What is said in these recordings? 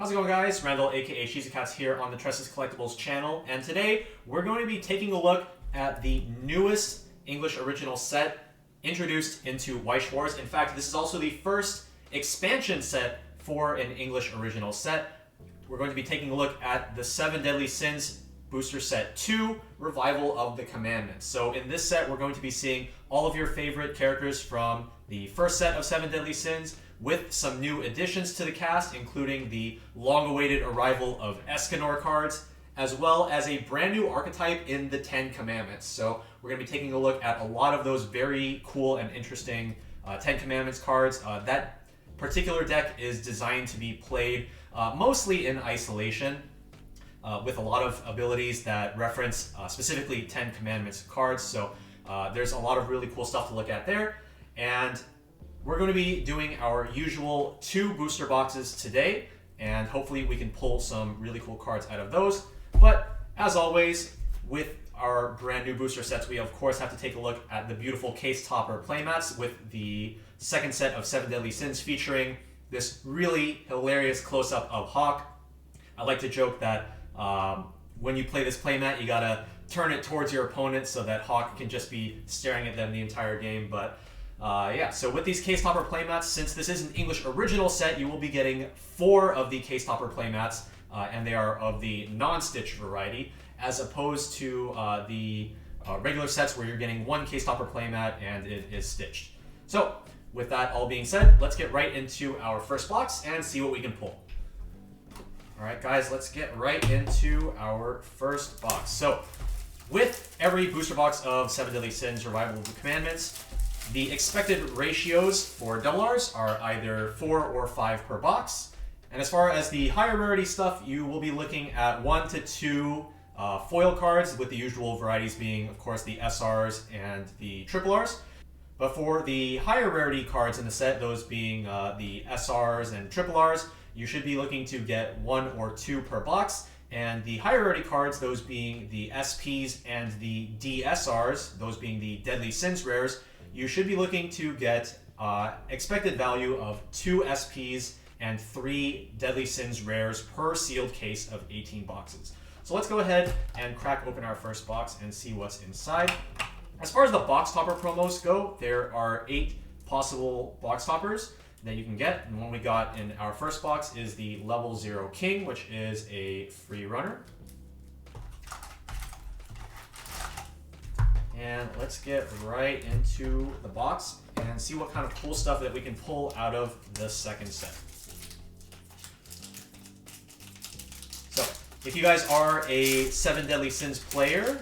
How's it going, guys? Randall, aka Shizukatz, here on the Tressa's Collectibles channel, and today we're going to be taking a look at the newest English original set introduced into Weiss Schwarz. In fact, this is also the first expansion set for an English original set. We're going to be taking a look at the 7 Deadly Sins Booster Set 2, Revival of the Commandments. So in this set, we're going to be seeing all of your favorite characters from the first set of 7 Deadly Sins, with some new additions to the cast, including the long-awaited arrival of Escanor cards, as well as a brand new archetype in the 10 Commandments. So we're going to be taking a look at a lot of those very cool and interesting 10 Commandments cards. That particular deck is designed to be played mostly in isolation, with a lot of abilities that reference specifically 10 Commandments cards. So there's a lot of really cool stuff to look at there. And we're going to be doing our usual 2 booster boxes today, and hopefully we can pull some really cool cards out of those. But as always, with our brand new booster sets, we of course have to take a look at the beautiful case topper playmats with the second set of 7 Deadly Sins featuring this really hilarious close-up of Hawk. I like to joke that when you play this playmat, you gotta turn it towards your opponent so that Hawk can just be staring at them the entire game. But yeah, so with these case topper playmats, since this is an English original set, you will be getting 4 of the case topper playmats, and they are of the non-stitch variety, as opposed to the regular sets where you're getting 1 case topper playmat and it is stitched. So with that all being said, let's get right into our first box and see what we can pull. Alright guys, let's get right into our first box. So with every booster box of 7 Deadly Sins Revival of the Commandments, the expected ratios for double Rs are either 4 or 5 per box. And as far as the higher rarity stuff, you will be looking at 1 to 2 foil cards, with the usual varieties being, of course, the SRs and the triple Rs. But for the higher rarity cards in the set, those being the SRs and triple Rs, you should be looking to get 1 or 2 per box. And the higher rarity cards, those being the SPs and the DSRs, those being the Deadly Sins rares, you should be looking to get expected value of 2 SPs and 3 Deadly Sins rares per sealed case of 18 boxes. So let's go ahead and crack open our first box and see what's inside. As far as the box topper promos go, there are 8 possible box toppers that you can get. And one we got in our first box is the Level 0 King, which is a free runner. And let's get right into the box and see what kind of cool stuff that we can pull out of the second set. So, if you guys are a 7 Deadly Sins player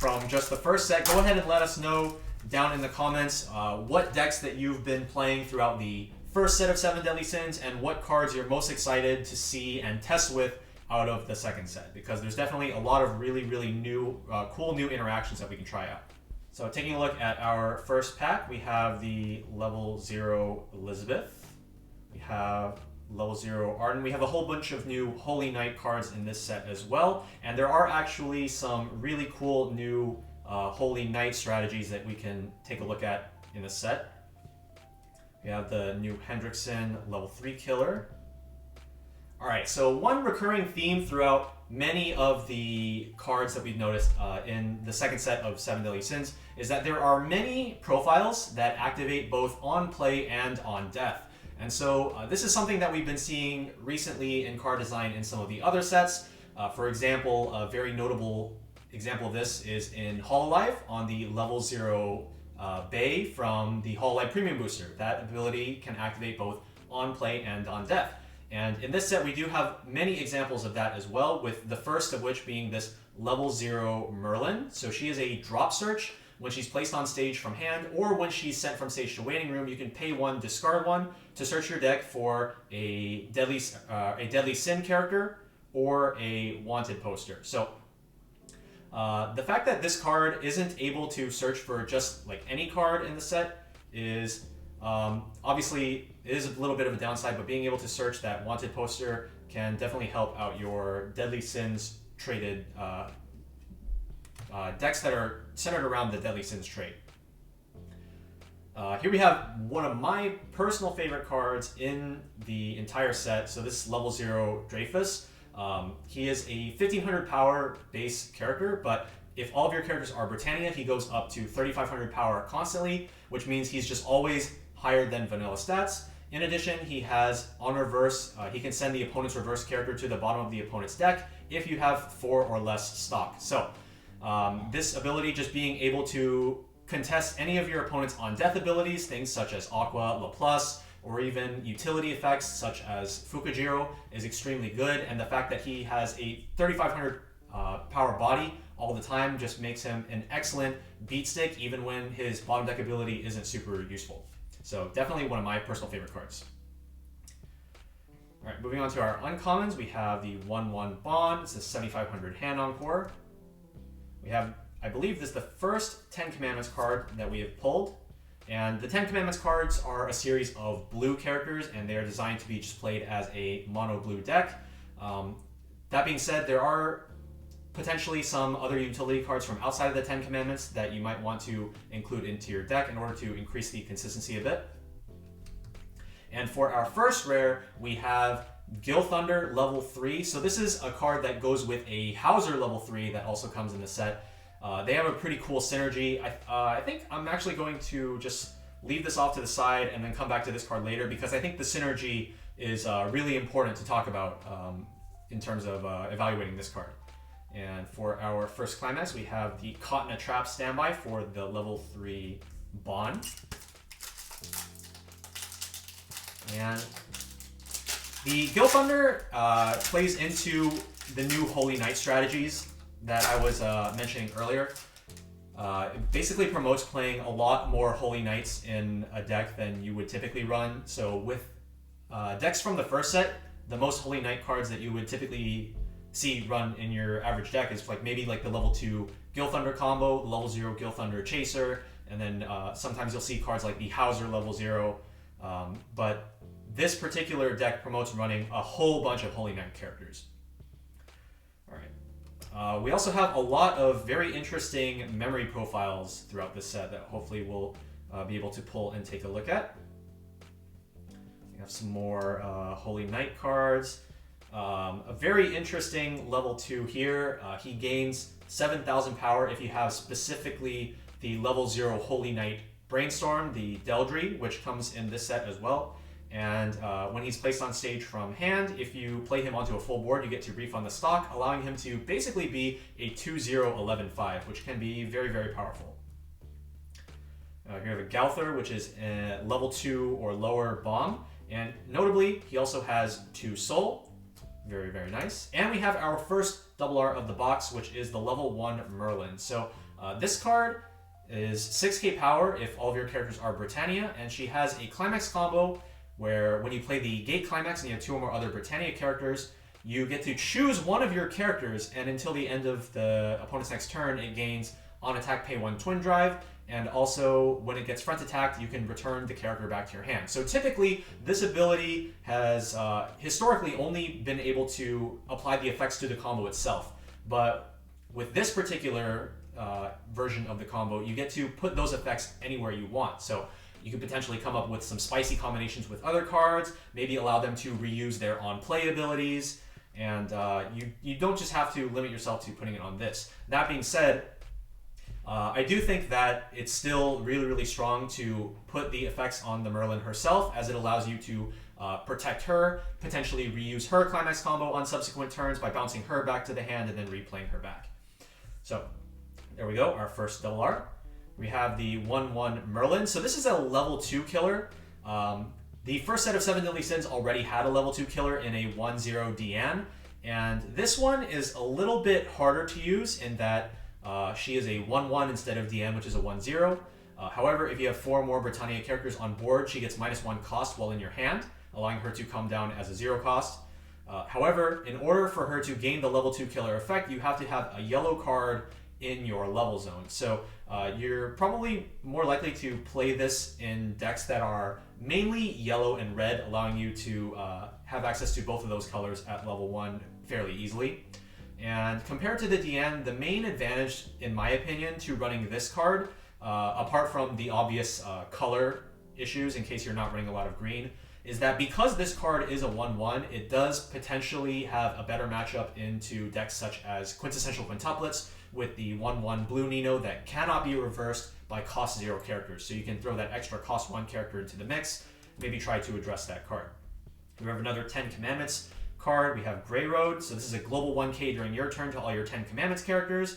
from just the first set, go ahead and let us know down in the comments what decks that you've been playing throughout the first set of 7 Deadly Sins and what cards you're most excited to see and test with out of the second set, because there's definitely a lot of really new, cool new interactions that we can try out. So taking a look at our first pack, we have the Level 0 Elizabeth, we have Level 0 Arden, we have a whole bunch of new Holy Knight cards in this set as well, and there are actually some really cool new Holy Knight strategies that we can take a look at in the set. We have the new Hendrickson Level 3 Killer. Alright, so one recurring theme throughout many of the cards that we've noticed in the second set of 7 Deadly Sins is that there are many profiles that activate both on play and on death. And so this is something that we've been seeing recently in card design in some of the other sets. For example, a very notable example of this is in Hololive on the Level 0 Bay from the Hololive Premium Booster. That ability can activate both on play and on death. And in this set, we do have many examples of that as well, with the first of which being this Level 0 Merlin. So she is a drop search. When she's placed on stage from hand, or when she's sent from stage to waiting room, you can pay 1, discard 1 to search your deck for a Deadly Sin character or a wanted poster. So the fact that this card isn't able to search for just like any card in the set is obviously it is a little bit of a downside, but being able to search that wanted poster can definitely help out your Deadly Sins traded decks that are centered around the Deadly Sins trait. Here we have one of my personal favorite cards in the entire set. So this is level 0 Dreyfus. He is a 1500 power base character, but if all of your characters are Britannia, he goes up to 3500 power constantly, which means he's just always higher than vanilla stats. In addition, he has on reverse, he can send the opponent's reverse character to the bottom of the opponent's deck if you have 4 or less stock. So this ability, just being able to contest any of your opponent's on death abilities, things such as Aqua, LaPlus, or even utility effects such as Fukujiro, is extremely good. And the fact that he has a 3500 power body all the time just makes him an excellent beat stick, even when his bottom deck ability isn't super useful. So definitely one of my personal favorite cards. All right, moving on to our uncommons, we have the 1/1 Bond. It's a 7500 hand encore. We have, I believe this is the first 10 Commandments card that we have pulled. And the 10 Commandments cards are a series of blue characters, and they are designed to be just played as a mono blue deck. That being said, there are potentially some other utility cards from outside of the 10 Commandments that you might want to include into your deck in order to increase the consistency a bit. And for our first rare, we have Gil Thunder level 3. So this is a card that goes with a Hauser level 3 that also comes in the set. They have a pretty cool synergy. I think I'm actually going to just leave this off to the side and then come back to this card later, because I think the synergy is really important to talk about in terms of evaluating this card. And for our first climax, we have the Caught in a Trap standby for the level 3 Bond. And the Gil Thunder plays into the new Holy Knight strategies that I was mentioning earlier. It basically promotes playing a lot more Holy Knights in a deck than you would typically run. So with decks from the first set, the most Holy Knight cards that you would typically see run in your average deck is maybe the level 2 Gil Thunder combo, level 0 Gil Thunder Chaser, and then sometimes you'll see cards like the Hauser level 0. But this particular deck promotes running a whole bunch of Holy Knight characters. Alright. We also have a lot of very interesting memory profiles throughout this set that hopefully we'll be able to pull and take a look at. We have some more Holy Knight cards. A very interesting level 2 here. He gains 7,000 power if you have specifically the level 0 Holy Knight Brainstorm, the Deldry, which comes in this set as well. And when he's placed on stage from hand, if you play him onto a full board, you get to refund the stock, allowing him to basically be a 2/0 11/5, which can be very, very powerful. Here we have a Gauther, which is a level 2 or lower bomb. And notably, he also has 2 soul. Very, very nice. And we have our first double R of the box, which is the level 1 Merlin. So this card is 6k power if all of your characters are Britannia, and she has a climax combo where when you play the gate climax and you have 2 or more other Britannia characters, you get to choose one of your characters, and until the end of the opponent's next turn, it gains on attack pay 1 twin drive, and also when it gets front attacked, you can return the character back to your hand. So typically, this ability has historically only been able to apply the effects to the combo itself. But with this particular version of the combo, you get to put those effects anywhere you want. So you could potentially come up with some spicy combinations with other cards, maybe allow them to reuse their on-play abilities, and you don't just have to limit yourself to putting it on this. That being said, I do think that it's still really, really strong to put the effects on the Merlin herself, as it allows you to protect her, potentially reuse her climax combo on subsequent turns by bouncing her back to the hand and then replaying her back. So there we go, our first double R. We have the 1/1 Merlin. So this is a level 2 killer. The first set of 7 Deadly Sins already had a level 2 killer in a 1/0 Deanne, and this one is a little bit harder to use in that she is a 1/1 instead of Deanne, which is a 1/0. However, if you have 4 more Britannia characters on board, she gets -1 cost while in your hand, allowing her to come down as a 0 cost. However, in order for her to gain the level 2 killer effect, you have to have a yellow card in your level zone. So you're probably more likely to play this in decks that are mainly yellow and red, allowing you to have access to both of those colors at level 1 fairly easily. And compared to the Deanne, the main advantage, in my opinion, to running this card apart from the obvious color issues, in case you're not running a lot of green, is that because this card is a 1/1, it does potentially have a better matchup into decks such as Quintessential Quintuplets with the 1/1 blue Nino that cannot be reversed by cost 0 characters. So you can throw that extra cost 1 character into the mix, maybe try to address that card. We have another 10 Commandments card. We have Greyroad. So this is a global 1k during your turn to all your 10 Commandments characters.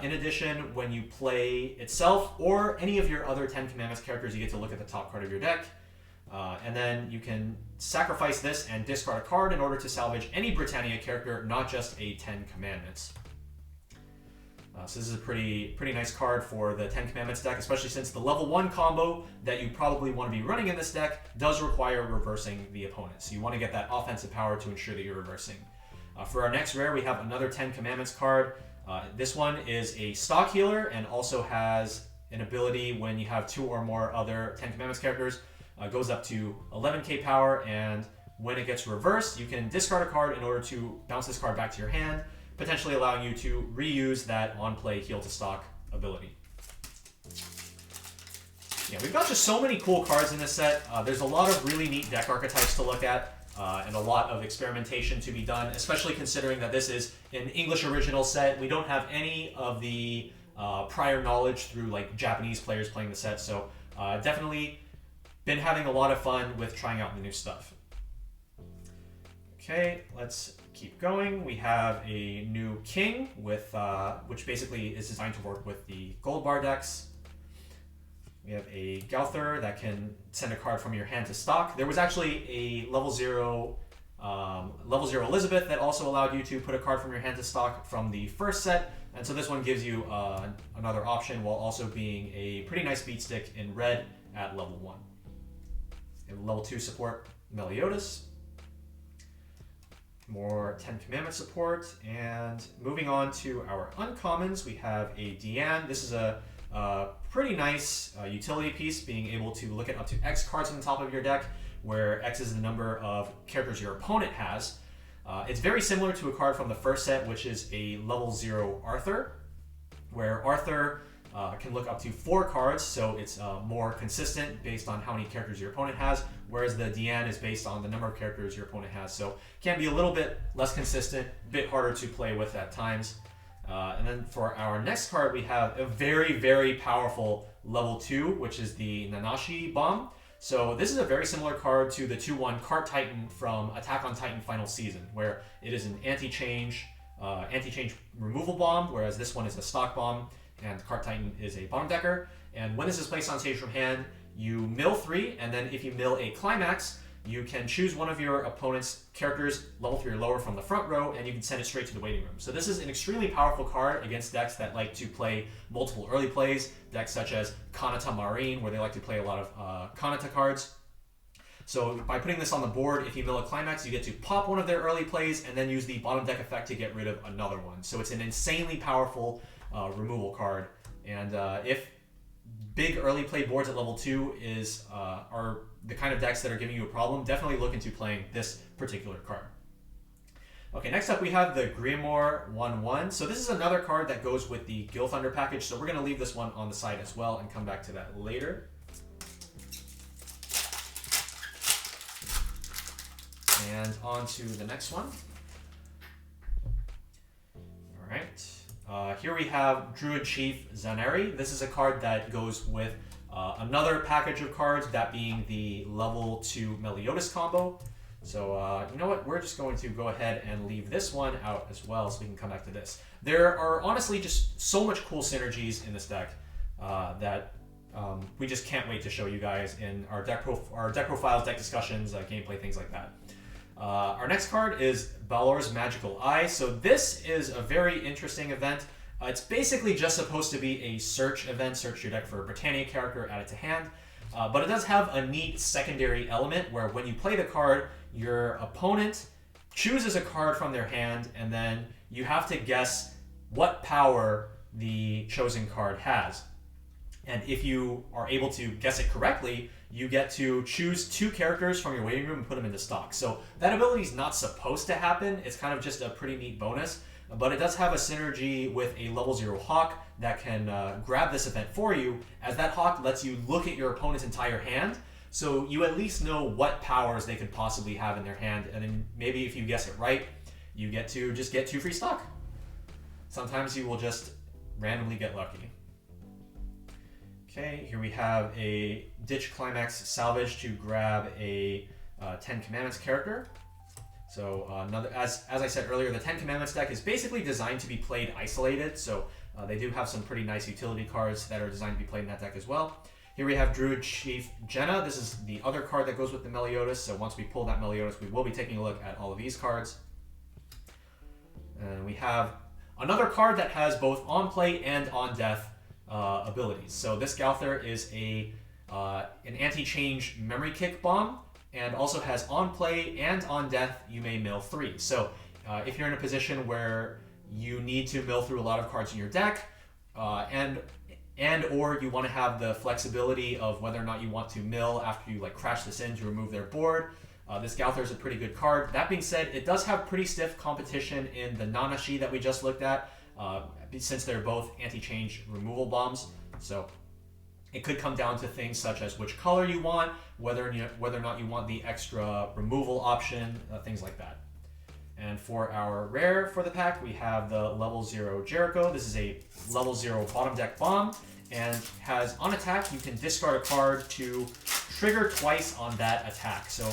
In addition, when you play itself or any of your other 10 Commandments characters, you get to look at the top card of your deck. And then you can sacrifice this and discard a card in order to salvage any Britannia character, not just a 10 Commandments. So this is a pretty nice card for the 10 Commandments deck, especially since the level 1 combo that you probably want to be running in this deck does require reversing the opponent. So you want to get that offensive power to ensure that you're reversing. For our next rare, we have another 10 Commandments card. This one is a stock healer and also has an ability when you have 2 or more other 10 Commandments characters. Goes up to 11k power, and when it gets reversed, you can discard a card in order to bounce this card back to your hand, potentially allowing you to reuse that on-play heal to stock ability. Yeah, we've got just so many cool cards in this set. There's a lot of really neat deck archetypes to look at, and a lot of experimentation to be done, especially considering that this is an English original set. We don't have any of the prior knowledge through like Japanese players playing the set, so definitely been having a lot of fun with trying out the new stuff. Okay, let's keep going. We have a new King with which basically is designed to work with the gold bar decks. We have a Gauther that can send a card from your hand to stock. There was actually a level 0 Elizabeth that also allowed you to put a card from your hand to stock from the first set, and so this one gives you another option while also being a pretty nice beat stick in red at level 1. And level 2 support Meliodas. More 10 Commandment support, and moving on to our uncommons, we have a Diane. This is a pretty nice utility piece, being able to look at up to X cards on the top of your deck, where X is the number of characters your opponent has. It's very similar to a card from the first set, which is a level 0 Arthur, where Arthur can look up to 4 cards, so it's more consistent based on how many characters your opponent has, whereas the Diane is based on the number of characters your opponent has, so can be a little bit less consistent, a bit harder to play with at times. And then for our next card, we have a very powerful level 2, which is the Nanashi Bomb. So this is a very similar card to the 2/1 Cart Titan from Attack on Titan Final Season, where it is an anti-change removal bomb, whereas this one is a stock bomb, and Cart Titan is a bottom decker. And when this is placed on stage from hand, you mill 3, and then if you mill a climax, you can choose one of your opponent's characters, level 3 or lower, from the front row, and you can send it straight to the waiting room. So this is an extremely powerful card against decks that like to play multiple early plays, decks such as Kanata Marine, where they like to play a lot of Kanata cards. So by putting this on the board, if you mill a climax, you get to pop one of their early plays and then use the bottom deck effect to get rid of another one. So it's an insanely powerful removal card. And if big early play boards at level 2 are the kind of decks that are giving you a problem, definitely look into playing this particular card. Okay, next up we have the Grimoire 1/1. So this is another card that goes with the Gil Thunder package, so we're going to leave this one on the side as well and come back to that later. And on to the next one. All right. Here we have Druid Chief Zaneri. This is a card that goes with another package of cards, that being the level 2 Meliodas combo. So you know what, we're just going to go ahead and leave this one out as well so we can come back to this. There are honestly just so much cool synergies in this deck that we just can't wait to show you guys in our deck profiles, deck discussions, gameplay, things like that. Our next card is Balor's Magical Eye. So this is a very interesting event. It's basically just supposed to be a search event, search your deck for a Britannia character, add it to hand. But it does have a neat secondary element where when you play the card, your opponent chooses a card from their hand, and then you have to guess what power the chosen card has. And if you are able to guess it correctly, you get to choose 2 characters from your waiting room and put them into stock. So that ability is not supposed to happen. It's kind of just a pretty neat bonus. But it does have a synergy with a level 0 Hawk that can grab this event for you, as that hawk lets you look at your opponent's entire hand, so you at least know what powers they could possibly have in their hand, and then maybe if you guess it right, you get to just get 2 free stock. Sometimes you will just randomly get lucky. Okay, here we have a Ditch Climax Salvage to grab a 10 Commandments character. So another, as I said earlier, the 10 Commandments deck is basically designed to be played isolated, so they do have some pretty nice utility cards that are designed to be played in that deck as well. Here we have Druid Chief Jenna. This is the other card that goes with the Meliodas, so once we pull that Meliodas, we will be taking a look at all of these cards. And we have another card that has both on play and on death abilities. So this Gauther is an anti-change memory kick bomb, and also has on play and on death you may mill 3. So if you're in a position where you need to mill through a lot of cards in your deck, and or you want to have the flexibility of whether or not you want to mill after you like crash this in to remove their board, this Gauther is a pretty good card. That being said, it does have pretty stiff competition in the Nanashi that we just looked at, since they're both anti-change removal bombs. So it could come down to things such as which color you want, whether or not you want the extra removal option, things like that. And for our rare for the pack, we have the level 0 Jericho. This is a level 0 bottom deck bomb, and has on attack, you can discard a card to trigger twice on that attack. So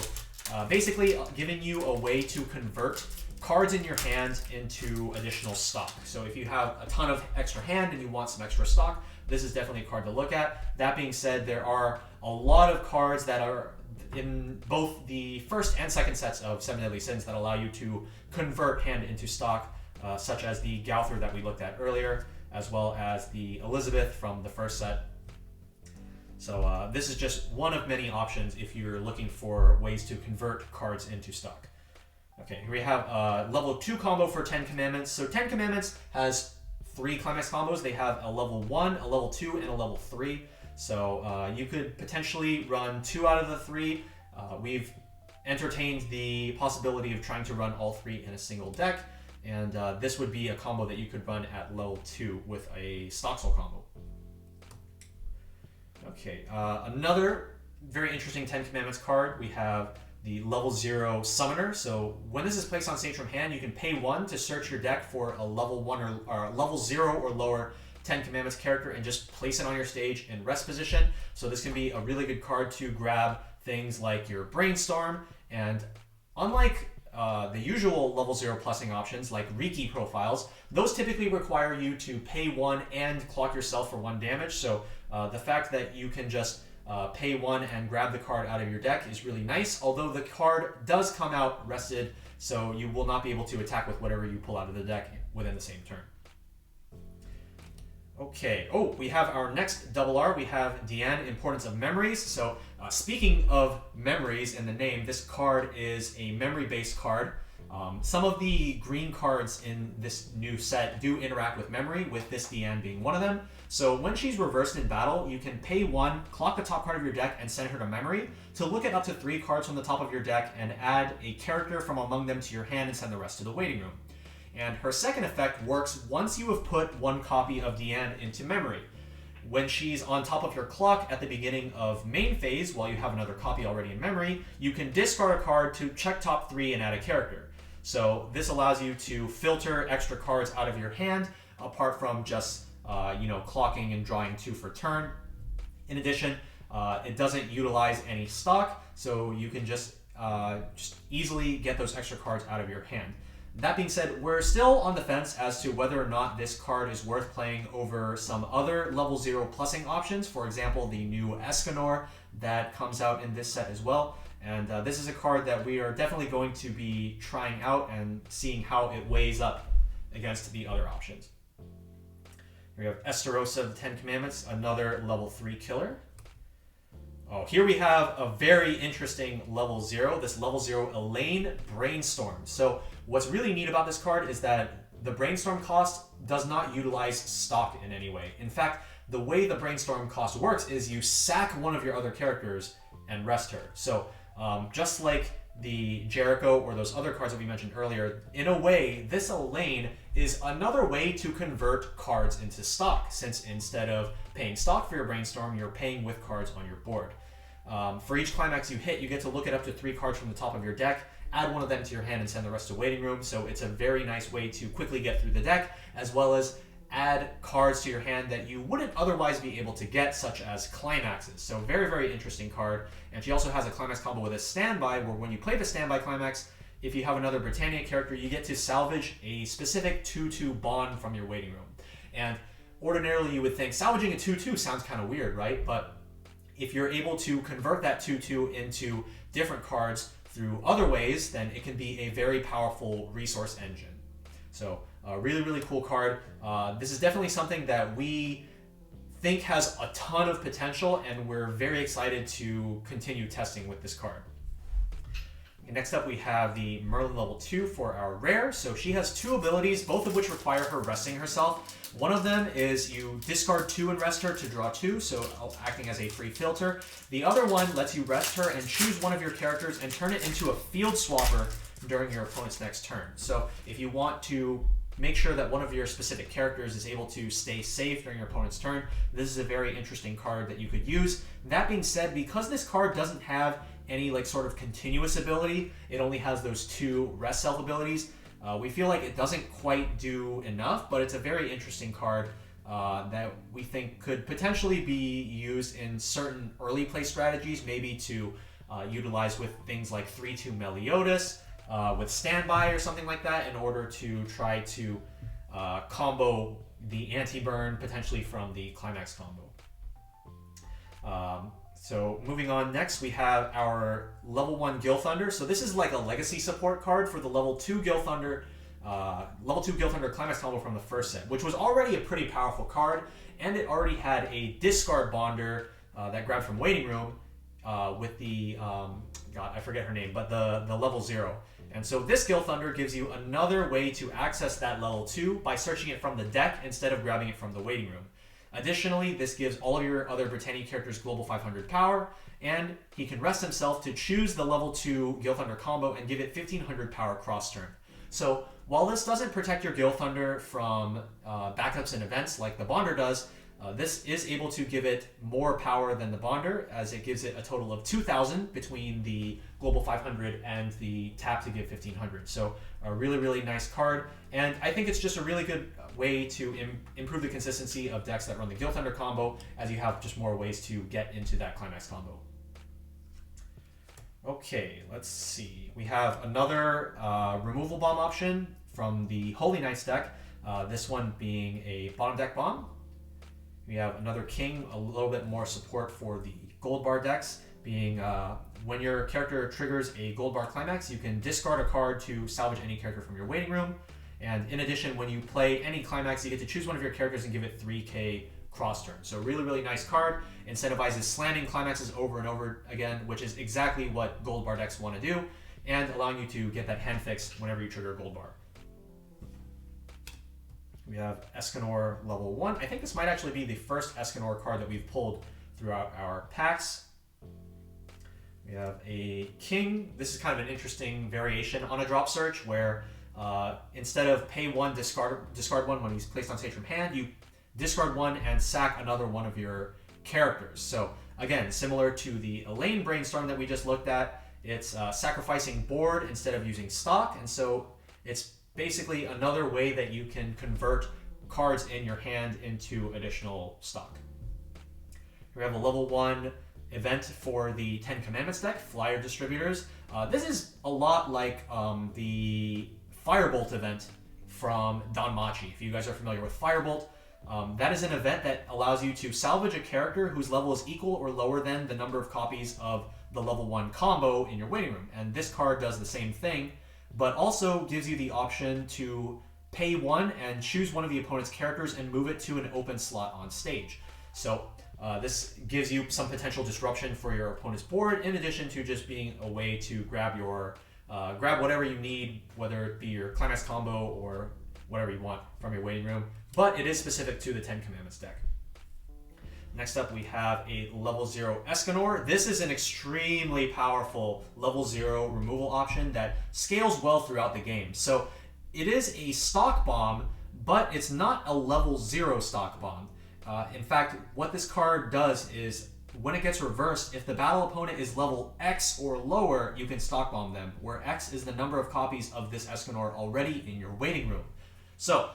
basically giving you a way to convert cards in your hand into additional stock. So if you have a ton of extra hand and you want some extra stock, this is definitely a card to look at. That being said, there are a lot of cards that are in both the first and second sets of 7 Deadly Sins that allow you to convert hand into stock, such as the Gauther that we looked at earlier, as well as the Elizabeth from the first set. So this is just one of many options if you're looking for ways to convert cards into stock. Okay, here we have a level 2 combo for 10 Commandments. So 10 Commandments has 3 climax combos. They have a level 1, a level 2, and a level 3. So you could potentially run 2 out of the 3. We've entertained the possibility of trying to run all 3 in a single deck, and this would be a combo that you could run at level 2 with a Stocksoul combo. Okay, another very interesting 10 Commandments card, we have the level 0 Summoner. So when this is placed on stage from hand, you can pay 1 to search your deck for a level 1 or level 0 or lower 10 Commandments character and just place it on your stage in rest position. So this can be a really good card to grab things like your Brainstorm, and unlike the usual level 0 plussing options like Riki profiles, those typically require you to pay 1 and clock yourself for 1 damage. So the fact that you can just pay 1 and grab the card out of your deck is really nice, although the card does come out rested, so you will not be able to attack with whatever you pull out of the deck within the same turn. Okay, we have our next double R. We have Diane, Importance of Memories. So speaking of memories in the name, this card is a memory-based card. Some of the green cards in this new set do interact with memory, with this Diane being one of them. So when she's reversed in battle, you can pay 1, clock the top card of your deck, and send her to memory to look at up to 3 cards from the top of your deck and add a character from among them to your hand and send the rest to the waiting room. And her second effect works once you have put 1 copy of Diane into memory. When she's on top of your clock at the beginning of main phase, while you have another copy already in memory, you can discard a card to check top 3 and add a character. So this allows you to filter extra cards out of your hand, apart from just clocking and drawing 2 for turn. In addition, it doesn't utilize any stock, so you can just easily get those extra cards out of your hand. That being said, we're still on the fence as to whether or not this card is worth playing over some other level 0 plussing options. For example, the new Escanor that comes out in this set as well. And this is a card that we are definitely going to be trying out and seeing how it weighs up against the other options. We have Esterosa, the 10 Commandments, another level 3 killer. Here we have a very interesting level 0, this level 0 Elaine Brainstorm. So what's really neat about this card is that the Brainstorm cost does not utilize stock in any way. In fact, the way the Brainstorm cost works is you sack one of your other characters and rest her. So just like the Jericho or those other cards that we mentioned earlier, in a way, this Elaine is another way to convert cards into stock, since instead of paying stock for your brainstorm, you're paying with cards on your board. For each climax you hit, you get to look at up to 3 cards from the top of your deck, add one of them to your hand, and send the rest to waiting room. So it's a very nice way to quickly get through the deck, as well as add cards to your hand that you wouldn't otherwise be able to get, such as climaxes. So very, very interesting card. And she also has a climax combo with a standby, where when you play the standby climax, if you have another Britannia character, you get to salvage a specific 2/2 bond from your waiting room. And ordinarily you would think salvaging a 2/2 sounds kind of weird, right? But if you're able to convert that 2/2 into different cards through other ways, then it can be a very powerful resource engine. So a really, really cool card. This is definitely something that we think has a ton of potential, and we're very excited to continue testing with this card. Next up, we have the Merlin level 2 for our rare. So she has 2 abilities, both of which require her resting herself. One of them is you discard 2 and rest her to draw 2, so acting as a free filter. The other one lets you rest her and choose one of your characters and turn it into a field swapper during your opponent's next turn. So if you want to make sure that one of your specific characters is able to stay safe during your opponent's turn, this is a very interesting card that you could use. That being said, because this card doesn't have any like sort of continuous ability, it only has those 2 rest self abilities, we feel like it doesn't quite do enough, but it's a very interesting card that we think could potentially be used in certain early play strategies, maybe to utilize with things like 3/2 Meliodas, with standby or something like that, in order to try to combo the anti-burn potentially from the climax combo. So moving on, next we have our level 1 Gil Thunder. So this is like a legacy support card for the level 2 Gil Thunder climax combo from the first set, which was already a pretty powerful card, and it already had a discard bonder that grabbed from waiting room with the God, I forget her name, but the level 0. And so this Gil Thunder gives you another way to access that level 2 by searching it from the deck instead of grabbing it from the waiting room. Additionally, this gives all of your other Britannia characters global 500 power, and he can rest himself to choose the level 2 Gil Thunder combo and give it 1500 power cross turn. So while this doesn't protect your Gil Thunder from backups and events like the Bonder does, this is able to give it more power than the Bonder, as it gives it a total of 2000 between the global 500 and the tap to give 1500. So a really, really nice card, and I think it's just a really good way to improve the consistency of decks that run the Gil Thunder combo, as you have just more ways to get into that climax combo. Okay, let's see. We have another removal bomb option from the Holy Knights deck, this one being a bottom deck bomb. We have another king, a little bit more support for the gold bar decks, being when your character triggers a gold bar climax, you can discard a card to salvage any character from your waiting room. And in addition, when you play any climax, you get to choose one of your characters and give it 3k cross turn. So really, really nice card. Incentivizes slamming climaxes over and over again, which is exactly what gold bar decks want to do, and allowing you to get that hand fixed whenever you trigger a gold bar. We have Escanor level 1. I think this might actually be the first Escanor card that we've pulled throughout our packs. We have a king. This is kind of an interesting variation on a drop search, where instead of pay 1, discard 1 when he's placed on stage from hand, you discard 1 and sack another one of your characters. So again, similar to the Elaine Brainstorm that we just looked at, it's sacrificing board instead of using stock, and so it's basically another way that you can convert cards in your hand into additional stock. We have a level 1 event for the 10 Commandments deck, Flyer Distributors. This is a lot like the Firebolt event from Don Machi. If you guys are familiar with Firebolt, that is an event that allows you to salvage a character whose level is equal or lower than the number of copies of the level 1 combo in your waiting room. And this card does the same thing, but also gives you the option to pay 1 and choose one of the opponent's characters and move it to an open slot on stage. So this gives you some potential disruption for your opponent's board, in addition to just being a way to grab your grab whatever you need, whether it be your climax combo or whatever you want from your waiting room. But it is specific to the 10 Commandments deck. Next up, we have a level 0 Escanor. This is an extremely powerful level 0 removal option that scales well throughout the game. So it is a stock bomb, but it's not a level 0 stock bomb. In fact, what this card does is, when it gets reversed, if the battle opponent is level X or lower, you can stock bomb them, where X is the number of copies of this Escanor already in your waiting room. So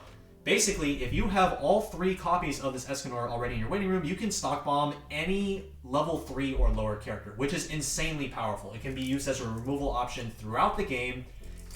basically, if you have all 3 copies of this Escanor already in your waiting room, you can stock bomb any level 3 or lower character, which is insanely powerful. It can be used as a removal option throughout the game,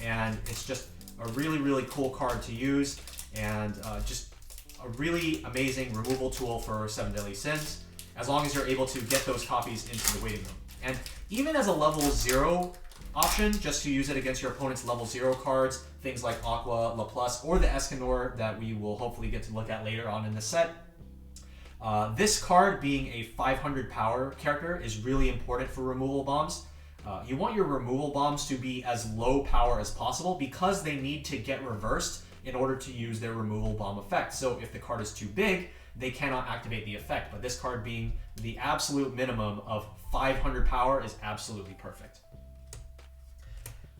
and it's just a really, really cool card to use, and just a really amazing removal tool for 7 Deadly Sins, as long as you're able to get those copies into the waiting room. And even as a level 0 option, just to use it against your opponent's level 0 cards, things like Aqua, La Plus, or the Escanor that we will hopefully get to look at later on in the set. This card, being a 500 power character, is really important for removal bombs. You want your removal bombs to be as low power as possible because they need to get reversed in order to use their removal bomb effect. So if the card is too big, they cannot activate the effect. But this card, being the absolute minimum of 500 power, is absolutely perfect.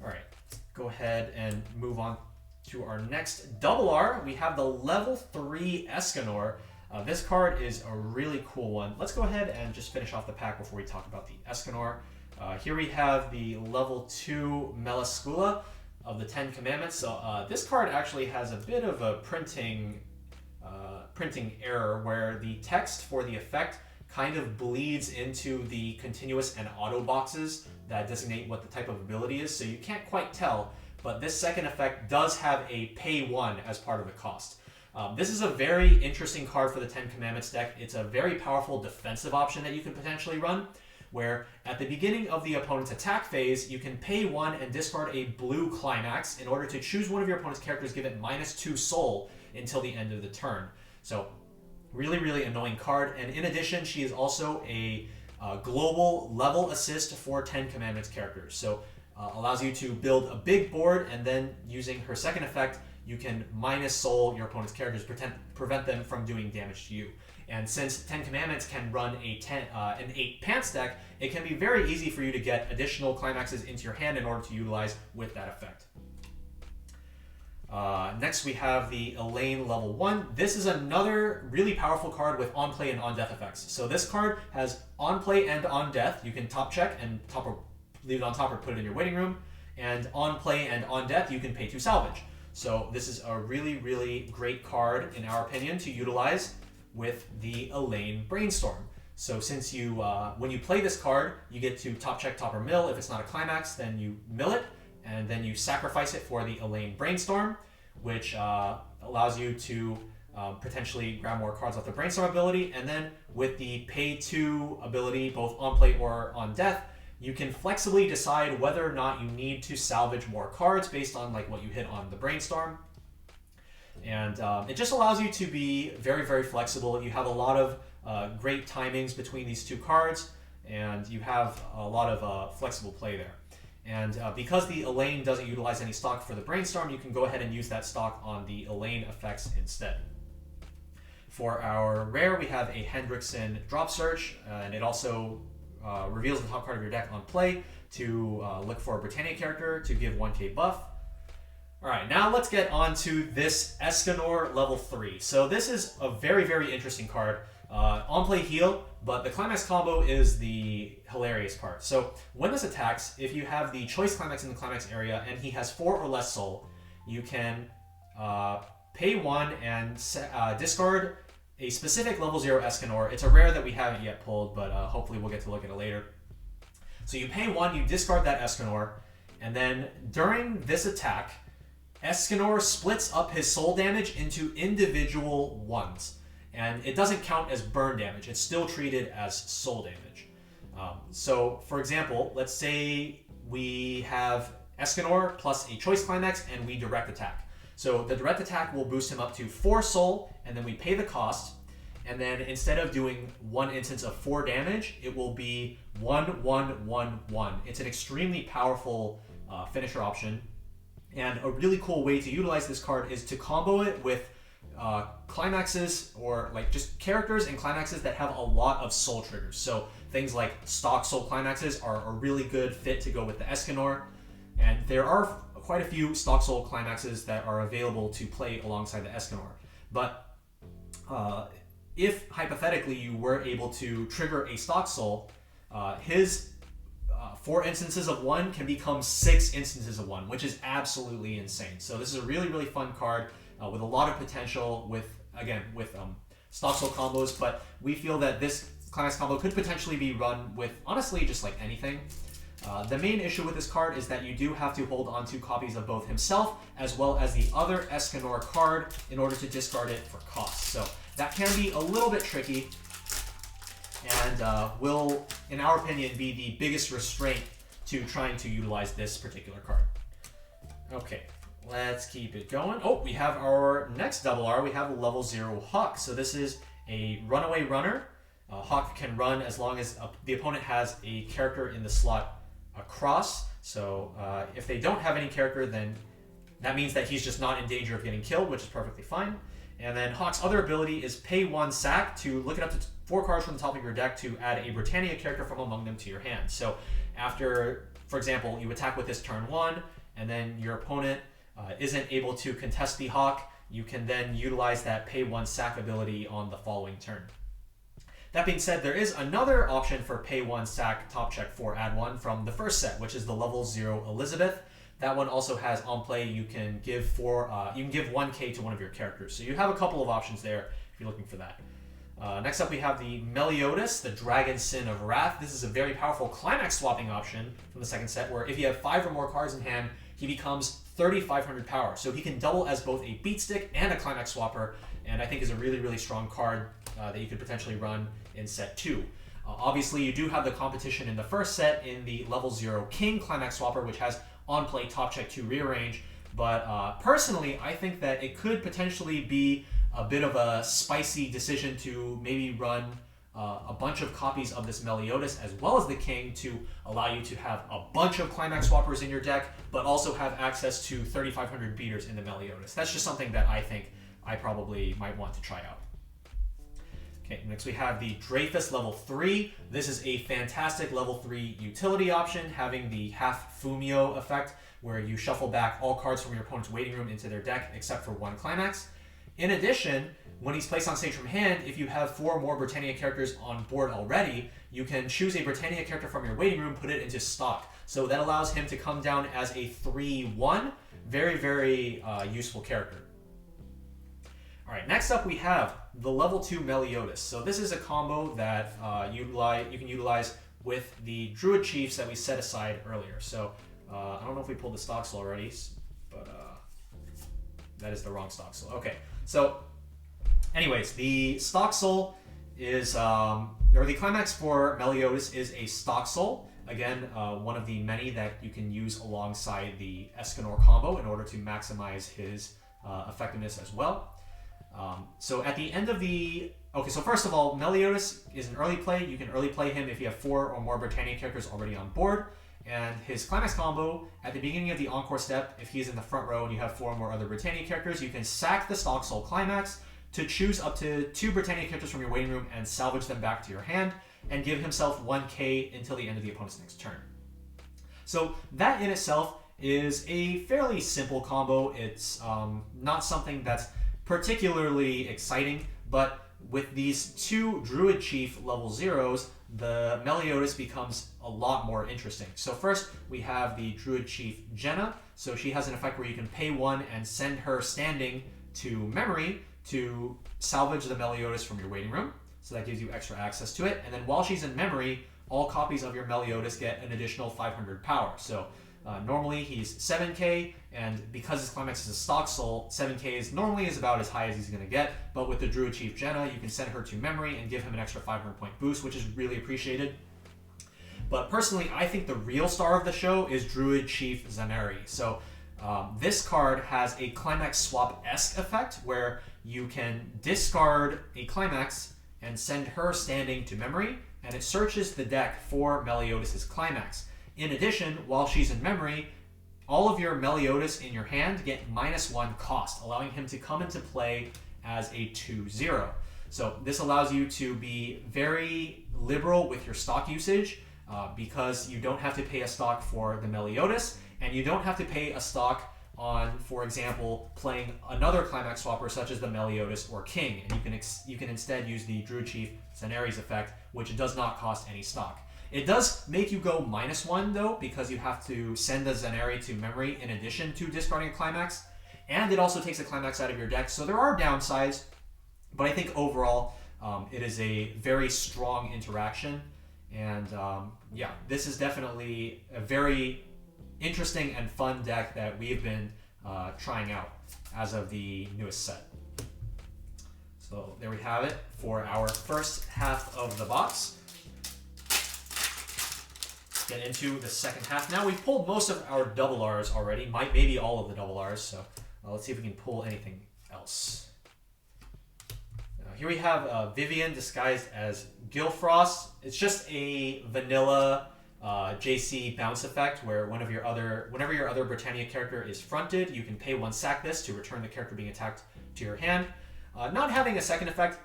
All right, let's go ahead and move on to our next double R. We have the level 3 Escanor. This card is a really cool one. Let's go ahead and just finish off the pack before we talk about the Escanor. Here we have the level 2 Melascula of the 10 Commandments. So this card actually has a bit of a printing error, where the text for the effect kind of bleeds into the continuous and auto boxes that designate what the type of ability is, so you can't quite tell, but this second effect does have a pay 1 as part of the cost. This is a very interesting card for the 10 Commandments deck. It's a very powerful defensive option that you can potentially run, where at the beginning of the opponent's attack phase, you can pay 1 and discard a blue climax in order to choose one of your opponent's characters, give it -2 soul until the end of the turn. So really, really annoying card. And in addition, she is also a global level assist for 10 Commandments characters. So allows you to build a big board, and then using her second effect, you can -soul your opponent's characters, prevent them from doing damage to you. And since 10 Commandments can run an 8 pants deck, it can be very easy for you to get additional climaxes into your hand in order to utilize with that effect. Next we have the Elaine level 1. This is another really powerful card with on play and on death effects. So this card has on play and on death. You can top check and leave it on top or put it in your waiting room. And on play and on death, you can pay to salvage. So this is a really, really great card, in our opinion, to utilize with the Elaine Brainstorm. So since you, when you play this card, you get to top check, top, or mill. If it's not a climax, then you mill it, and then you sacrifice it for the Elaine Brainstorm, which allows you to potentially grab more cards off the Brainstorm ability. And then with the pay 2 ability, both on play or on death, you can flexibly decide whether or not you need to salvage more cards based on like what you hit on the Brainstorm. And it just allows you to be very, very flexible. You have a lot of great timings between these two cards, and you have a lot of flexible play there. And because the Elaine doesn't utilize any stock for the Brainstorm, you can go ahead and use that stock on the Elaine effects instead. For our rare, we have a Hendrickson Drop Search, and it also reveals the top card of your deck on play to look for a Britannia character to give 1k buff. Alright, now let's get on to this Escanor level 3. So this is a very, very interesting card. On play heal, but the climax combo is the hilarious part. So when this attacks, if you have the choice climax in the climax area and he has 4 or less soul, you can pay 1 and discard a specific level 0 Escanor. It's a rare that we haven't yet pulled, but hopefully we'll get to look at it later. So you pay 1, you discard that Escanor, and then during this attack, Escanor splits up his soul damage into individual ones. And it doesn't count as burn damage. It's still treated as soul damage. So, for example, let's say we have Escanor plus a choice climax and we direct attack. So the direct attack will boost him up to 4 soul, and then we pay the cost. And then instead of doing one instance of 4 damage, it will be 1, 1, 1, 1. It's an extremely powerful finisher option. And a really cool way to utilize this card is to combo it with climaxes, or like just characters and climaxes that have a lot of soul triggers. So things like stock soul climaxes are a really good fit to go with the Escanor. And there are quite a few Stock Soul climaxes that are available to play alongside the Escanor. But if hypothetically you were able to trigger a Stock Soul, his 4 instances of 1 can become 6 instances of 1, which is absolutely insane. So this is a really, really fun card with a lot of potential with Stock Soul combos, but we feel that this climax combo could potentially be run with, honestly, just like anything. The main issue with this card is that you do have to hold on to copies of both himself as well as the other Escanor card in order to discard it for cost. So that can be a little bit tricky and will, in our opinion, be the biggest restraint to trying to utilize this particular card. Okay, let's keep it going. Oh, we have our next double R. We have a level 0 Hawk. So this is a runaway runner. Hawk can run as long as the opponent has a character in the slot across. So if they don't have any character, then that means that he's just not in danger of getting killed, which is perfectly fine. And then Hawk's other ability is pay 1 sack to look it up to 4 cards from the top of your deck to add a Britannia character from among them to your hand. So after, for example, you attack with this turn 1, and then your opponent isn't able to contest the Hawk, you can then utilize that pay 1 sack ability on the following turn. That being said, there is another option for pay 1 sack top check 4 add 1 from the first set, which is the level 0 Elizabeth. That one also has on play, you can give 1k to one of your characters. So you have a couple of options there if you're looking for that. Next up we have the Meliodas, the Dragon Sin of Wrath. This is a very powerful climax swapping option from the second set, where if you have 5 or more cards in hand, he becomes 3,500 power. So he can double as both a beat stick and a climax swapper, and I think is a really, really strong card that you could potentially run in set 2. Obviously, you do have the competition in the first set in the level 0 King climax swapper, which has on play top check 2 rearrange, but personally, I think that it could potentially be a bit of a spicy decision to maybe run a bunch of copies of this Meliodas as well as the King to allow you to have a bunch of climax swappers in your deck, but also have access to 3,500 beaters in the Meliodas. That's just something that I think I probably might want to try out. Okay, next we have the Dreyfus level 3. This is a fantastic level 3 utility option, having the half Fumio effect, where you shuffle back all cards from your opponent's waiting room into their deck except for 1 climax. In addition, when he's placed on stage from hand, if you have 4 more Britannia characters on board already, you can choose a Britannia character from your waiting room, put it into stock. So that allows him to come down as a 3/1. Very, very useful character. All right, next up we have the level 2 Meliodas. So this is a combo that you can utilize with the Druid Chiefs that we set aside earlier. So I don't know if we pulled the Stock Soul already, but that is the wrong Stock Soul. Okay, so anyways, the Stock Soul is, or the climax for Meliodas is a Stock Soul. Again, one of the many that you can use alongside the Escanor combo in order to maximize his effectiveness as well. So at the end of the... Okay, so first of all, Meliodas is an early play. You can early play him if you have 4 or more Britannia characters already on board. And his climax combo, at the beginning of the Encore step, if he's in the front row and you have 4 or more other Britannia characters, you can sack the Stock Soul climax to choose up to 2 Britannia characters from your waiting room and salvage them back to your hand, and give himself 1k until the end of the opponent's next turn. So that in itself is a fairly simple combo. It's not something that's particularly exciting, but with these 2 Druid Chief level 0s, the Meliodas becomes a lot more interesting. So first, we have the Druid Chief Jenna. So she has an effect where you can pay 1 and send her standing to memory to salvage the Meliodas from your waiting room. So that gives you extra access to it. And then while she's in memory, all copies of your Meliodas get an additional 500 power. So normally he's 7k, and because his climax is a Stock Soul, 7k is normally about as high as he's going to get. But with the Druid Chief Jenna, you can send her to memory and give him an extra 500 point boost, which is really appreciated. But personally, I think the real star of the show is Druid Chief Zaneri. So this card has a climax swap-esque effect where you can discard a climax and send her standing to memory, and it searches the deck for Meliodas' climax. In addition, while she's in memory, all of your Meliodas in your hand get -1 cost, allowing him to come into play as a 2/0. So this allows you to be very liberal with your stock usage. because you don't have to pay a stock for the Meliodas, and you don't have to pay a stock on, for example, playing another Climax swapper such as the Meliodas or King, and you can instead use the Druid Chief Zenari's effect, which does not cost any stock. It does make you go -1 though, because you have to send the Zenari to memory in addition to discarding a Climax, and it also takes a Climax out of your deck, so there are downsides, but I think overall it is a very strong interaction, and yeah, this is definitely a very interesting and fun deck that we've been trying out as of the newest set. So there we have it for our first half of the box. Let's get into the second half. Now we've pulled most of our double Rs already, maybe all of the double Rs, so let's see if we can pull anything else. Here we have Vivian disguised as Gilfrost. It's just a vanilla JC bounce effect where whenever your other Britannia character is fronted, you can pay 1 sack this to return the character being attacked to your hand. Not having a second effect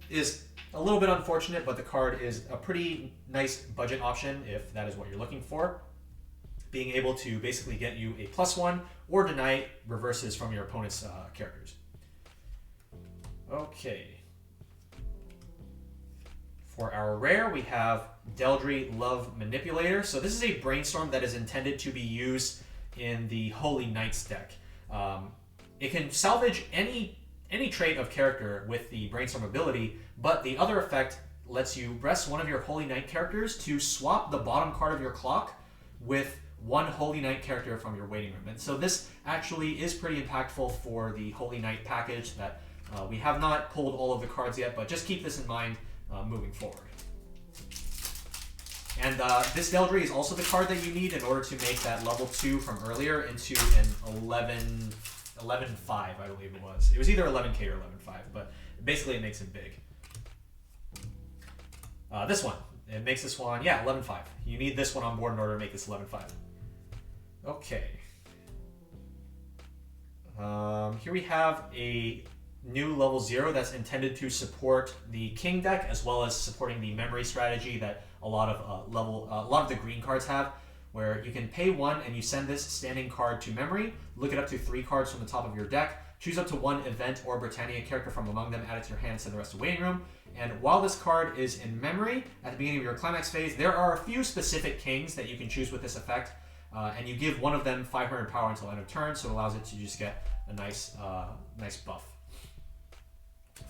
is a little bit unfortunate, but the card is a pretty nice budget option if that is what you're looking for. Being able to basically get you a +1 or deny reverses from your opponent's characters. Okay. For our rare, we have Deldry Love Manipulator. So this is a brainstorm that is intended to be used in the Holy Knights deck. It can salvage any trait of character with the brainstorm ability, but the other effect lets you rest one of your Holy Knight characters to swap the bottom card of your clock with one Holy Knight character from your waiting room. And so this actually is pretty impactful for the Holy Knight package that we have not pulled all of the cards yet, but just keep this in mind moving forward. And this Deldry is also the card that you need in order to make that level 2 from earlier into an 11.5, I believe it was. It was either 11k or 11.5, but basically it makes it big. This one, it makes this one, yeah, 11.5. You need this one on board in order to make this 11.5. Okay. Here we have a new level 0 that's intended to support the King deck as well as supporting the memory strategy that a lot of the green cards have, where you can pay 1 and you send this standing card to memory, look it up to 3 cards from the top of your deck, choose up to 1 event or Britannia character from among them, add it to your hand, send the rest to waiting room. And while this card is in memory at the beginning of your climax phase, there are a few specific kings that you can choose with this effect, and you give one of them 500 power until end of turn, so it allows it to just get a nice buff.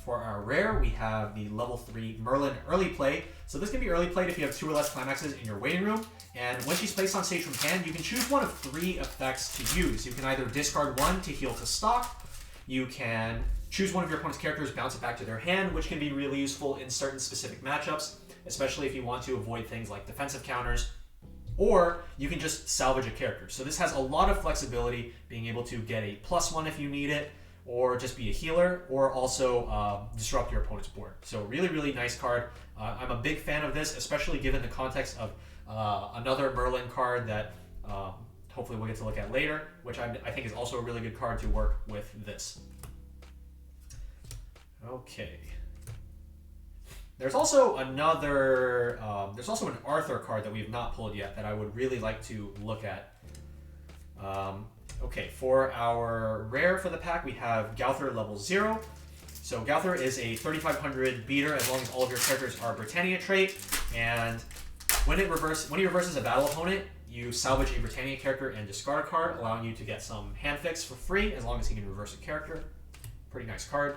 For our rare, we have the level 3 Merlin early play. So this can be early played if you have 2 or less climaxes in your waiting room. And when she's placed on stage from hand, you can choose one of 3 effects to use. You can either discard 1 to heal to stock. You can choose one of your opponent's characters, bounce it back to their hand, which can be really useful in certain specific matchups, especially if you want to avoid things like defensive counters. Or you can just salvage a character. So this has a lot of flexibility, being able to get a +1 if you need it, or just be a healer, or also disrupt your opponent's board. So really, really nice card. I'm a big fan of this, especially given the context of another Merlin card that hopefully we'll get to look at later, which I think is also a really good card to work with this. Okay. There's also another, there's also an Arthur card that we have not pulled yet that I would really like to look at. Okay, for our rare for the pack, we have Gowther level 0. So Gowther is a 3500 beater as long as all of your characters are Britannia trait, and when he reverses a battle opponent, you salvage a Britannia character and discard a card, allowing you to get some hand fix for free as long as he can reverse a character. Pretty nice card.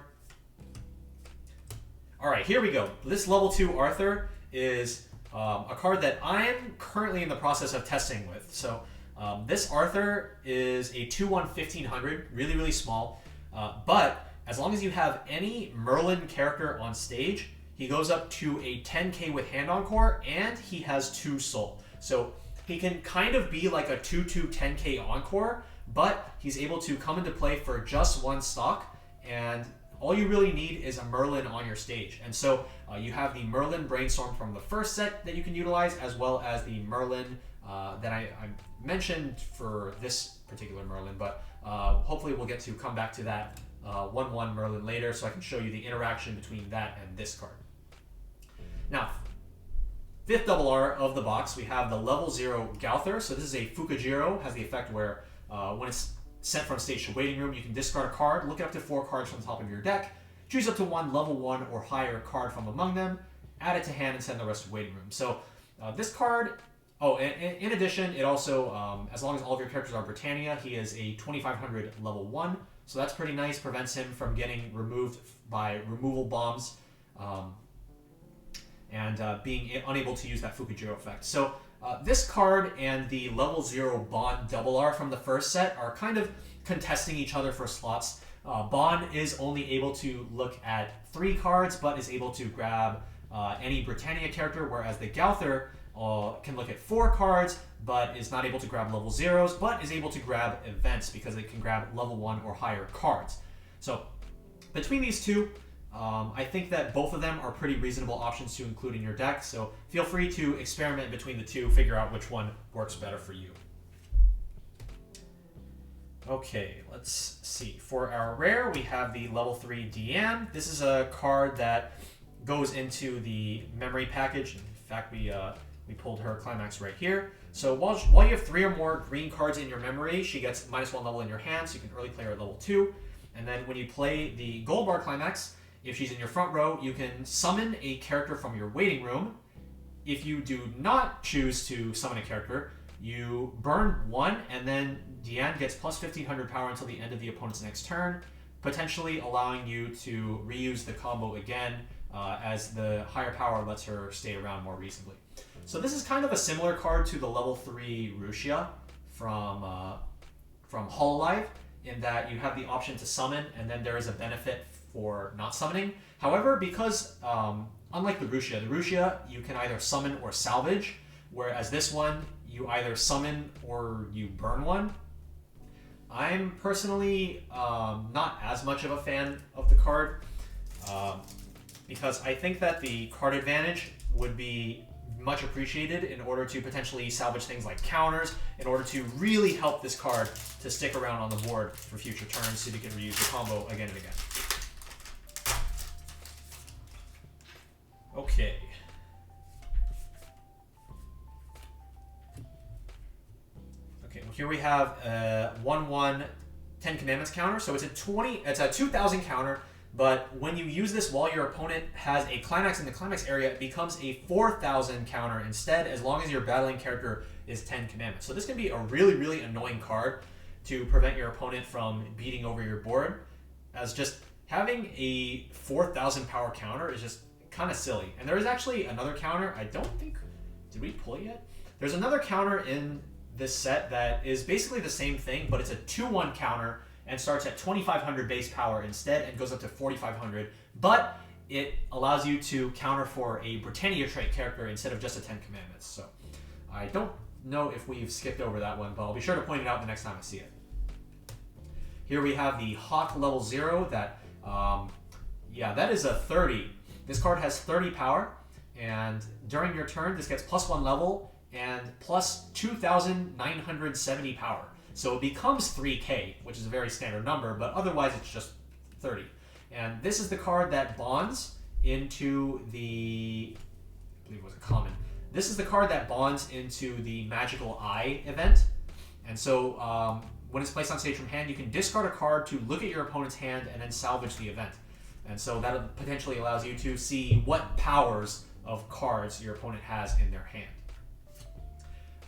Alright, here we go. This level 2 Arthur is a card that I'm currently in the process of testing with. So this Arthur is a 2/1 1500, really, really small, but as long as you have any Merlin character on stage, he goes up to a 10k with Hand Encore, and he has 2 soul. So he can kind of be like a 2/2 10k Encore, but he's able to come into play for just 1 stock, and all you really need is a Merlin on your stage. And so you have the Merlin Brainstorm from the first set that you can utilize, as well as the Merlin that I mentioned for this particular Merlin, but hopefully we'll get to come back to that 1/1 Merlin later, so I can show you the interaction between that and this card. Now, fifth double R of the box, we have the level 0 Gauther. So this is a Fukujiro, has the effect where when it's sent from stage to waiting room, you can discard a card, look up to 4 cards from the top of your deck, choose up to 1 level 1 or higher card from among them, add it to hand, and send the rest to waiting room. So this card, in addition, it also, as long as all of your characters are Britannia, he is a 2500 level 1. So that's pretty nice, prevents him from getting removed by removal bombs and being unable to use that Fukujiro effect. So this card and the level 0 Bond double R from the first set are kind of contesting each other for slots. Bond is only able to look at 3 cards, but is able to grab any Britannia character, whereas the Gauther can look at 4 cards, but is not able to grab level 0s, but is able to grab events because it can grab level 1 or higher cards. So between these two, I think that both of them are pretty reasonable options to include in your deck, so feel free to experiment between the two, figure out which one works better for you. Okay, let's see. For our rare, we have the level 3 Deanne. This is a card that goes into the memory package. In fact, we pulled her climax right here. So while you have 3 or more green cards in your memory, she gets -1 level in your hand, so you can early play her at level 2. And then when you play the gold bar climax, if she's in your front row, you can summon a character from your waiting room. If you do not choose to summon a character, you burn 1, and then Deanne gets plus 1500 power until the end of the opponent's next turn, potentially allowing you to reuse the combo again, as the higher power lets her stay around more reasonably. So this is kind of a similar card to the level 3 Rhodesia from Hololive, in that you have the option to summon, and then there is a benefit for not summoning. However, because unlike the Rhodesia, you can either summon or salvage, whereas this one, you either summon or you burn 1. I'm personally not as much of a fan of the card, because I think that the card advantage would be much appreciated in order to potentially salvage things like counters, in order to really help this card to stick around on the board for future turns so you can reuse the combo again and again. Okay. Okay, well here we have a 1/1 10 Commandments counter. So it's a 2000 counter, but when you use this while your opponent has a climax in the climax area, it becomes a 4000 counter instead, as long as your battling character is 10 Commandments. So this can be a really, really annoying card to prevent your opponent from beating over your board, as just having a 4000 power counter is just kind of silly. And there is actually another counter. I don't think, did we pull it yet? There's another counter in this set that is basically the same thing, but it's a 2/1 counter and starts at 2500 base power instead and goes up to 4500, but it allows you to counter for a Britannia trait character instead of just a 10 Commandments. So I don't know if we've skipped over that one, but I'll be sure to point it out the next time I see it. Here we have the Hawk level 0 that, that is a 30. This card has 30 power, and during your turn, this gets +1 level and plus 2970 power. So it becomes 3k, which is a very standard number, but otherwise it's just 30. And this is the card that bonds into the, I believe it was a common. This is the card that bonds into the Magical Eye event. And so when it's placed on stage from hand, you can discard a card to look at your opponent's hand and then salvage the event. And so that potentially allows you to see what powers of cards your opponent has in their hand.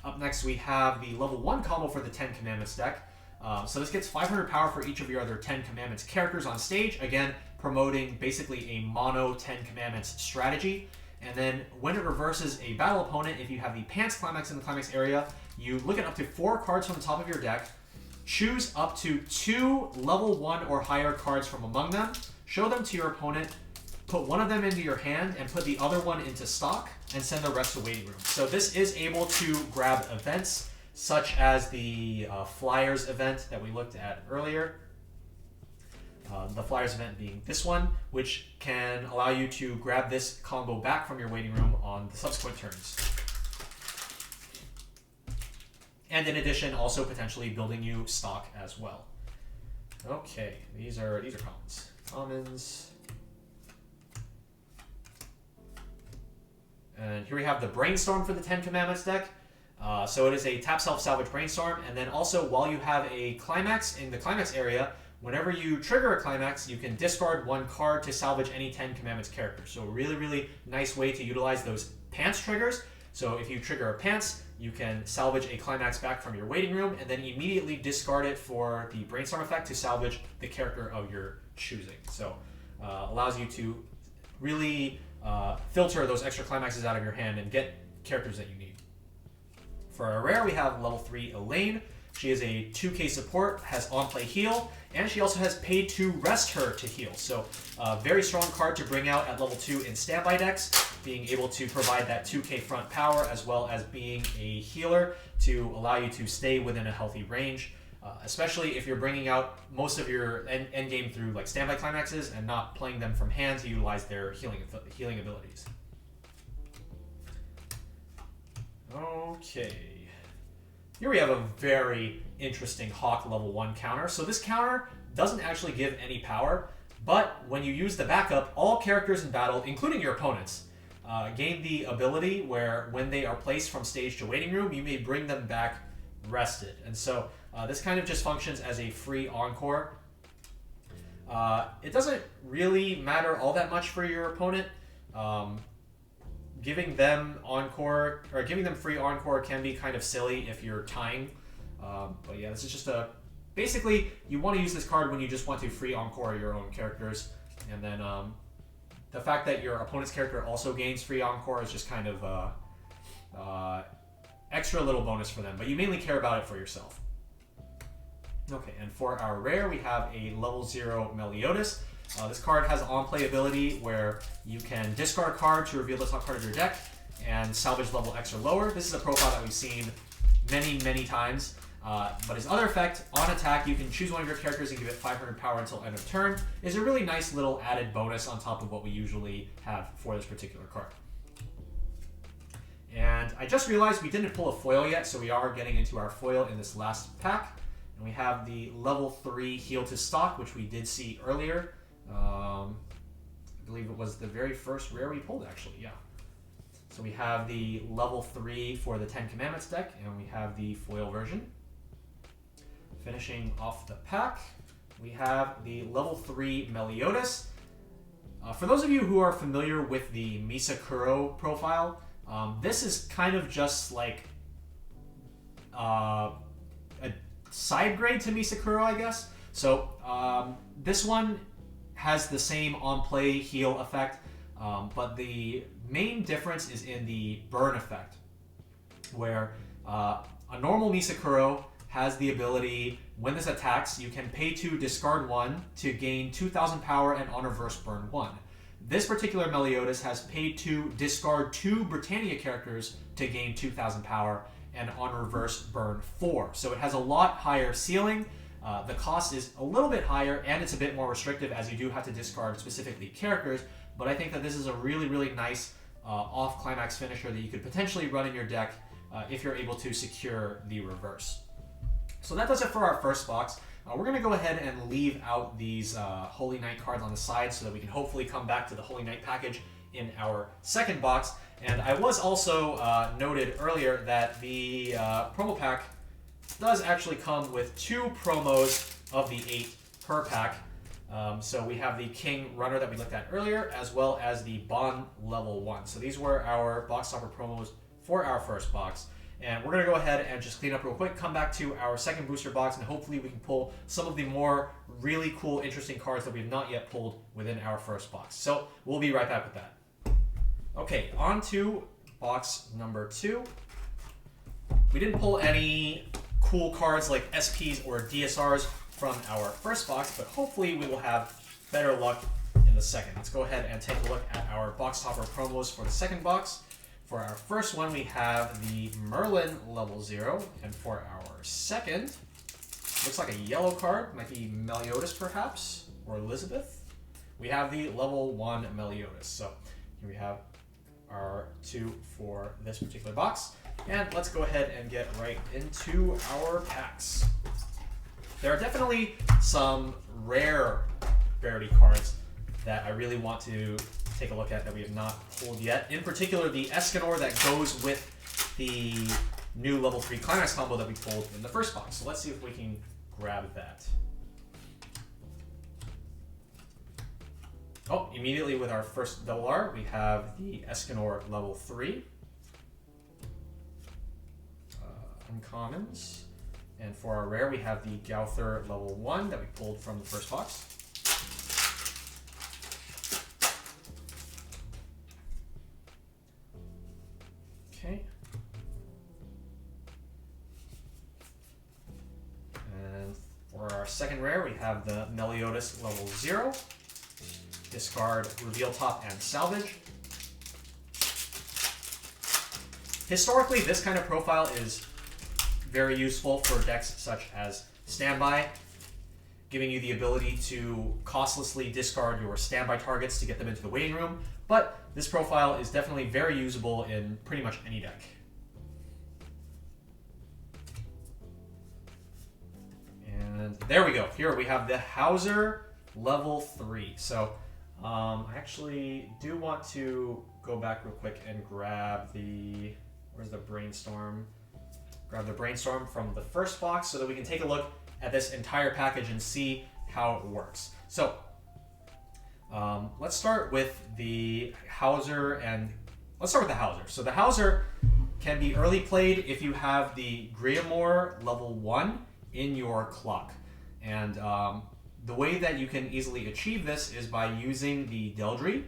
Up next, we have the level 1 combo for the 10 Commandments deck. So this gets 500 power for each of your other 10 Commandments characters on stage, again, promoting basically a mono 10 Commandments strategy. And then when it reverses a battle opponent, if you have the Pants Climax in the Climax area, you look at up to 4 cards from the top of your deck, choose up to 2 level 1 or higher cards from among them, show them to your opponent, put one of them into your hand, and put the other one into stock, and send the rest to waiting room. So this is able to grab events, such as the Flyers event that we looked at earlier. The Flyers event being this one, which can allow you to grab this combo back from your waiting room on the subsequent turns. And in addition, also potentially building you stock as well. Okay, these are commons. Commons. And here we have the Brainstorm for the 10 Commandments deck. So it is a tap self salvage Brainstorm, and then also while you have a climax in the climax area, whenever you trigger a climax, you can discard one card to salvage any 10 Commandments character. So a really, really nice way to utilize those pants triggers. So if you trigger a pants, you can salvage a climax back from your waiting room and then immediately discard it for the Brainstorm effect to salvage the character of your choosing. So allows you to really filter those extra climaxes out of your hand and get characters that you need. For our rare, we have level 3 Elaine. She is a 2k support, has on-play heal, and she also has paid to rest her to heal. So very strong card to bring out at level 2 in standby decks, being able to provide that 2k front power as well as being a healer to allow you to stay within a healthy range, especially if you're bringing out most of your end game through like standby climaxes and not playing them from hand to utilize their healing abilities. Okay. Here we have a very interesting Hawk level 1 counter. So this counter doesn't actually give any power, but when you use the backup, all characters in battle, including your opponents, gain the ability where when they are placed from stage to waiting room, you may bring them back rested. And so this kind of just functions as a free encore. It doesn't really matter all that much for your opponent. Giving them encore or giving them free encore can be kind of silly if you're tying. But yeah, this is just basically you want to use this card when you just want to free encore your own characters, and then the fact that your opponent's character also gains free encore is just kind of extra little bonus for them. But you mainly care about it for yourself. Okay, and for our rare, we have a level 0 Meliodas. This card has an on-play ability where you can discard a card to reveal the top card of your deck and salvage level X or lower. This is a profile that we've seen many, many times. But his other effect, on attack, you can choose one of your characters and give it 500 power until end of turn, is a really nice little added bonus on top of what we usually have for this particular card. And I just realized we didn't pull a foil yet, so we are getting into our foil in this last pack. And we have the level 3 Heal to Stock, which we did see earlier. I believe it was the very first rare we pulled, actually, yeah. So we have the level 3 for the 10 Commandments deck, and we have the foil version. Finishing off the pack, we have the level 3 Meliodas. For those of you who are familiar with the Misakuro profile, this is kind of just like a side grade to Misakuro, I guess. So this one has the same on-play heal effect, but the main difference is in the burn effect, where a normal Misakuro has the ability, when this attacks, you can pay to discard 1 to gain 2,000 power and on reverse burn 1. This particular Meliodas has paid to discard 2 Britannia characters to gain 2,000 power and on reverse burn 4. So it has a lot higher ceiling. The cost is a little bit higher, and it's a bit more restrictive as you do have to discard specifically characters, but I think that this is a really, really nice off-climax finisher that you could potentially run in your deck if you're able to secure the reverse. So that does it for our first box. We're going to go ahead and leave out these Holy Knight cards on the side so that we can hopefully come back to the Holy Knight package in our second box. And I was also noted earlier that the promo pack does actually come with 2 promos of the 8 per pack. So we have the King Runner that we looked at earlier, as well as the Bond level 1. So these were our box topper promos for our first box. And we're going to go ahead and just clean up real quick, come back to our second booster box, and hopefully we can pull some of the more really cool, interesting cards that we've not yet pulled within our first box. So we'll be right back with that. Okay, on to box number 2. We didn't pull any cool cards like SPs or DSRs from our first box, but hopefully we will have better luck in the second. Let's go ahead and take a look at our box topper promos for the second box. For our first one, we have the Merlin level 0, and for our second, looks like a yellow card, might be Meliodas perhaps, or Elizabeth. We have the level 1 Meliodas. So here we have our 2 for this particular box. And let's go ahead and get right into our packs. There are definitely some rare rarity cards that I really want to take a look at that we have not pulled yet. In particular, the Escanor that goes with the new level 3 Climax combo that we pulled in the first box. So let's see if we can grab that. Oh, immediately with our first double R, we have the Escanor level 3. Uncommons. And for our rare, we have the Gauther level 1 that we pulled from the first box. Okay. And for our second rare, we have the Meliodas level 0. Discard, reveal top, and salvage. Historically, this kind of profile is very useful for decks such as Standby, giving you the ability to costlessly discard your standby targets to get them into the waiting room. But this profile is definitely very usable in pretty much any deck. And there we go. Here we have the Hauser level 3. So I actually do want to go back real quick and grab the, where's the Brainstorm? Grab the Brainstorm from the first box so that we can take a look at this entire package and see how it works. So let's start with the Hauser, and let's start with the Hauser. So the Hauser can be early played if you have the Griamore level 1 in your clock. And the way that you can easily achieve this is by using the Deldry.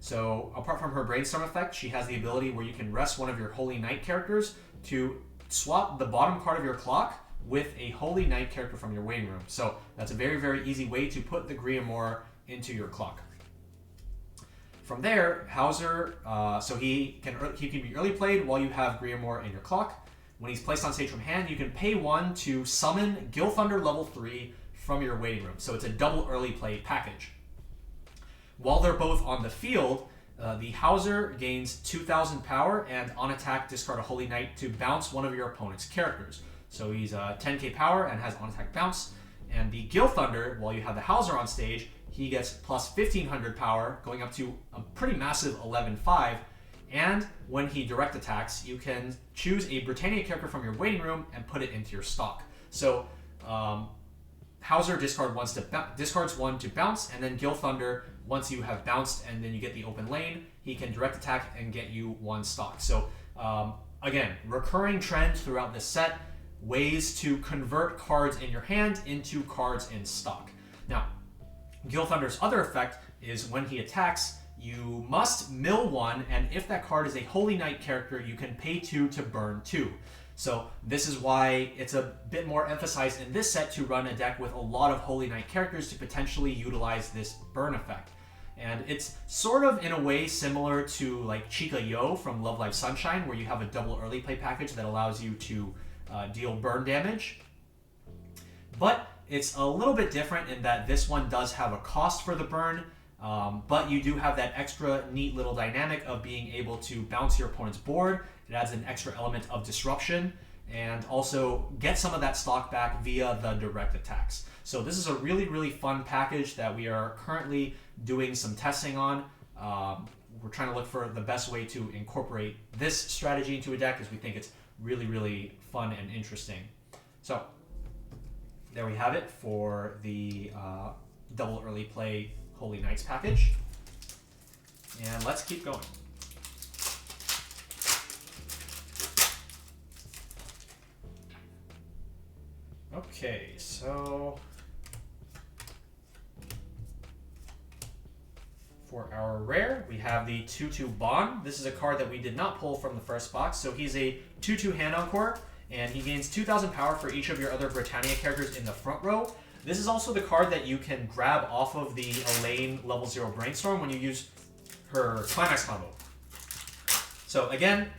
So apart from her Brainstorm effect, she has the ability where you can rest one of your Holy Knight characters to swap the bottom card of your clock with a Holy Knight character from your waiting room. So that's a very, very easy way to put the Griamore into your clock. From there, Hauser, so he can be early played while you have Griamore in your clock. When he's placed on stage from hand, you can pay 1 to summon Gilthunder level 3 from your waiting room. So it's a double early play package. While they're both on the field, the Hauser gains 2,000 power and on attack discard a Holy Knight to bounce one of your opponent's characters. So he's 10k power and has on attack bounce. And the Gilthunder, while you have the Hauser on stage, he gets plus 1,500 power, going up to a pretty massive 11.5. And when he direct attacks, you can choose a Britannia character from your waiting room and put it into your stock. So Hauser discards 1 to bounce, and then Gilthunder, once you have bounced and then you get the open lane, he can direct attack and get you 1 stock. So again, recurring trend throughout this set, ways to convert cards in your hand into cards in stock. Now, Gilthunder's other effect is when he attacks, you must mill 1, and if that card is a Holy Knight character, you can pay 2 to burn 2. So this is why it's a bit more emphasized in this set to run a deck with a lot of Holy Knight characters to potentially utilize this burn effect. And it's sort of in a way similar to like Chica Yo from Love Live Sunshine, where you have a double early play package that allows you to deal burn damage. But it's a little bit different in that this one does have a cost for the burn, but you do have that extra neat little dynamic of being able to bounce your opponent's board. It adds an extra element of disruption and also get some of that stock back via the direct attacks. So this is a really, really fun package that we are currently doing some testing on. We're trying to look for the best way to incorporate this strategy into a deck because we think it's really, really fun and interesting. So there we have it for the double early play Holy Knights package. And let's keep going. Okay, so for our rare, we have the 2/2 Bond. This is a card that we did not pull from the first box. So he's a 2/2 Hand Encore, and he gains 2,000 power for each of your other Britannia characters in the front row. This is also the card that you can grab off of the Elaine level 0 Brainstorm when you use her Climax combo. So again,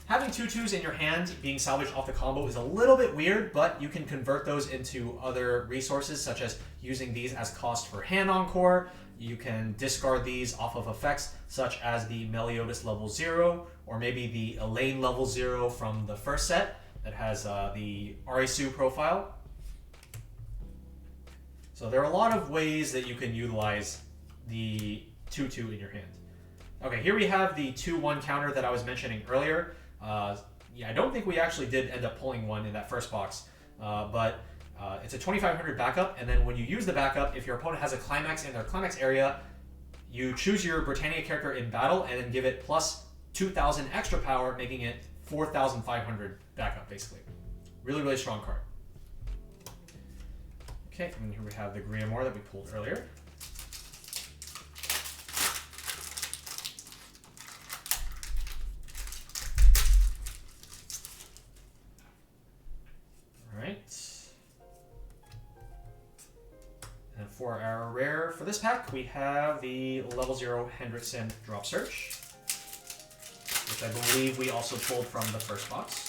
having 2/2s in your hand being salvaged off the combo is a little bit weird, but you can convert those into other resources, such as using these as cost for Hand Encore. You can discard these off of effects, such as the Meliodas level 0, or maybe the Elaine level 0 from the first set that has the Arisu profile. So there are a lot of ways that you can utilize the 2/2 in your hand. Okay, here we have the 2-1 counter that I was mentioning earlier. Yeah, I don't think we actually did end up pulling one in that first box, but it's a 2500 backup, and then when you use the backup, if your opponent has a climax in their climax area, you choose your Britannia character in battle and then give it plus 2000 extra power, making it 4500 backup, basically. Really, really strong card. Okay, and here we have the Grimoire that we pulled earlier. And for our rare for this pack, we have the level 0 Hendrickson Drop Search, which I believe we also pulled from the first box.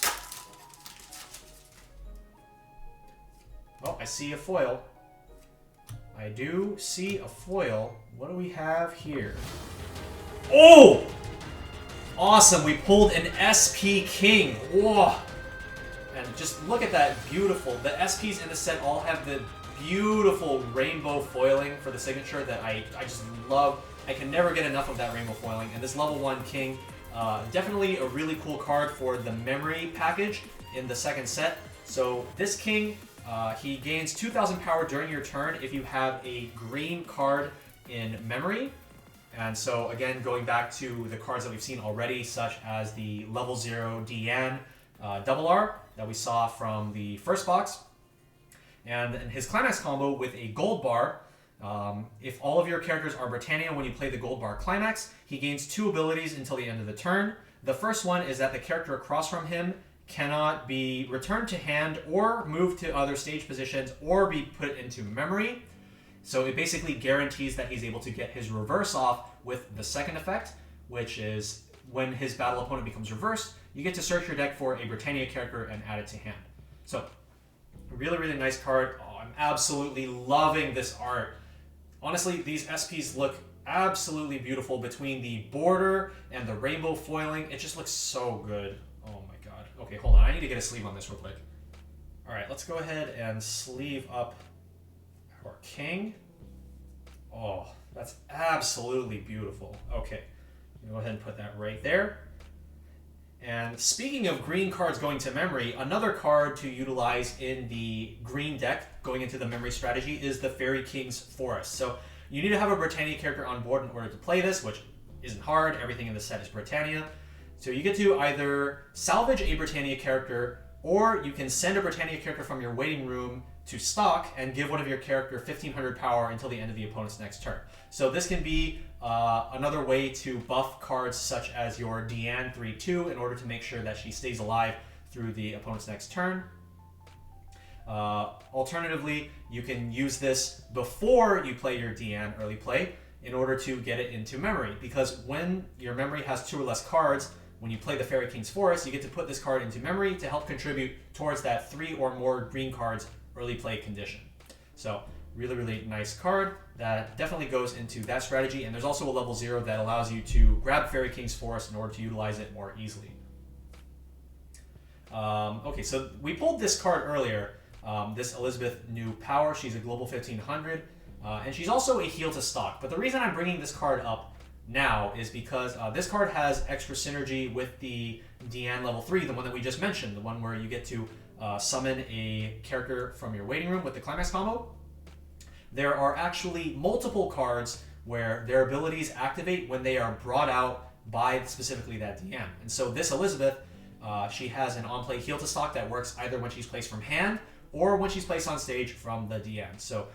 Oh, I see a foil. I do see a foil. What do we have here? Oh! Awesome, we pulled an SP King. Whoa! And just look at that beautiful. The SPs in the set all have the beautiful rainbow foiling for the signature that I just love. I can never get enough of that rainbow foiling. And this level 1 King, definitely a really cool card for the memory package in the second set. So this King, he gains 2000 power during your turn if you have a green card in memory. And so again, going back to the cards that we've seen already, such as the level 0 Deanne Double R that we saw from the first box. And his climax combo with a gold bar, if all of your characters are Britannia when you play the gold bar climax, he gains 2 abilities until the end of the turn. The first one is that the character across from him cannot be returned to hand or moved to other stage positions or be put into memory. So it basically guarantees that he's able to get his reverse off with the second effect, which is when his battle opponent becomes reversed, you get to search your deck for a Britannia character and add it to hand. So really, really nice card. Oh, I'm absolutely loving this art. Honestly, these SPs look absolutely beautiful between the border and the rainbow foiling. It just looks so good. Oh my god. Okay, hold on. I need to get a sleeve on this real quick. All right, let's go ahead and sleeve up our King. Oh, that's absolutely beautiful. Okay, go ahead and put that right there. And speaking of green cards going to memory, another card to utilize in the green deck going into the memory strategy is the Fairy King's Forest. So you need to have a Britannia character on board in order to play this, which isn't hard. Everything in the set is Britannia. So you get to either salvage a Britannia character, or you can send a Britannia character from your waiting room to stock and give one of your character 1500 power until the end of the opponent's next turn. So this can be another way to buff cards such as your Deanne 3-2 in order to make sure that she stays alive through the opponent's next turn. Alternatively, you can use this before you play your Deanne early play in order to get it into memory, because when your memory has 2 or less cards, when you play the Fairy King's Forest, you get to put this card into memory to help contribute towards that 3 or more green cards early play condition. So really, really nice card that definitely goes into that strategy. And there's also a level 0 that allows you to grab Fairy King's Forest in order to utilize it more easily. Okay, so we pulled this card earlier, this Elizabeth New Power. She's a global 1500, and she's also a heal to stock. But the reason I'm bringing this card up now is because this card has extra synergy with the Deanne level 3, the one that we just mentioned, the one where you get to summon a character from your waiting room with the climax combo. There are actually multiple cards where their abilities activate when they are brought out by specifically that Deanne. And so this Elizabeth, she has an on-play heal to stock that works either when she's placed from hand or when she's placed on stage from the Deanne. So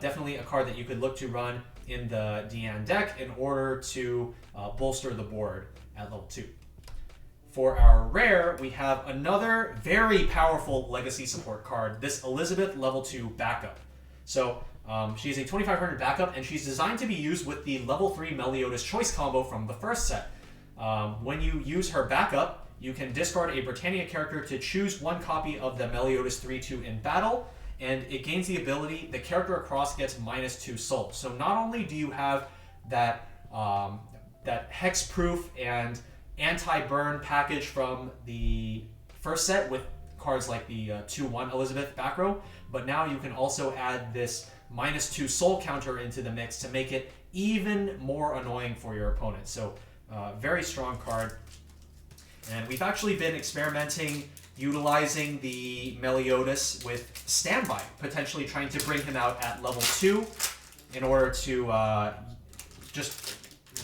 definitely a card that you could look to run in the Deanne deck in order to bolster the board at level 2. For our rare, we have another very powerful legacy support card, this Elizabeth level 2 backup. So she's a 2500 backup, and she's designed to be used with the level 3 Meliodas Choice combo from the first set. When you use her backup, you can discard a Britannia character to choose 1 copy of the Meliodas 3-2 in battle, and it gains the ability, the character across gets -2 soul. So not only do you have that, that hexproof and anti-burn package from the first set with cards like the 2-1 Elizabeth back row, but now you can also add this -2 soul counter into the mix to make it even more annoying for your opponent. So Very strong card. And we've actually been experimenting utilizing the Meliodas with Standby, potentially trying to bring him out at level 2 in order to just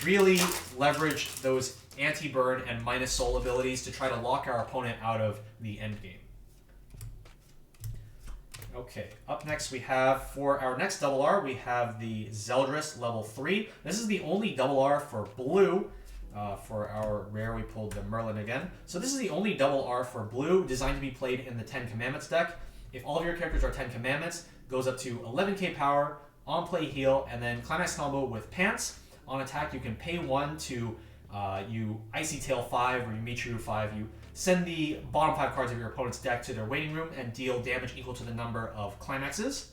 really leverage those anti-burn and minus soul abilities to try to lock our opponent out of the endgame. Okay, up next we have, for our next double R, we have the Zeldris level 3. This is the only double R for blue. For our rare, we pulled the Merlin again. So this is the only double R for blue, designed to be played in the 10 Commandments deck. If all of your characters are 10 Commandments, goes up to 11k power, on play heal, and then climax combo with Pants. On attack, you can pay 1 to you Icy Tail 5 or you Michiru 5. You send the bottom 5 cards of your opponent's deck to their waiting room and deal damage equal to the number of climaxes.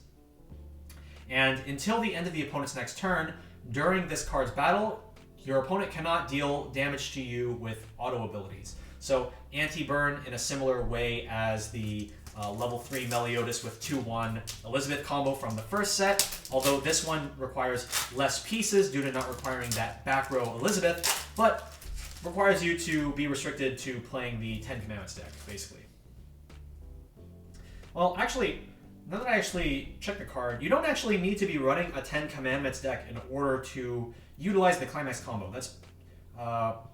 And until the end of the opponent's next turn, during this card's battle, your opponent cannot deal damage to you with auto abilities. So anti-burn in a similar way as the level 3 Meliodas with 2-1 Elizabeth combo from the first set, although this one requires less pieces due to not requiring that back row Elizabeth, but requires you to be restricted to playing the 10 Commandments deck, basically. Well, actually, now that I actually checked the card, you don't actually need to be running a 10 Commandments deck in order to utilize the Climax combo. That's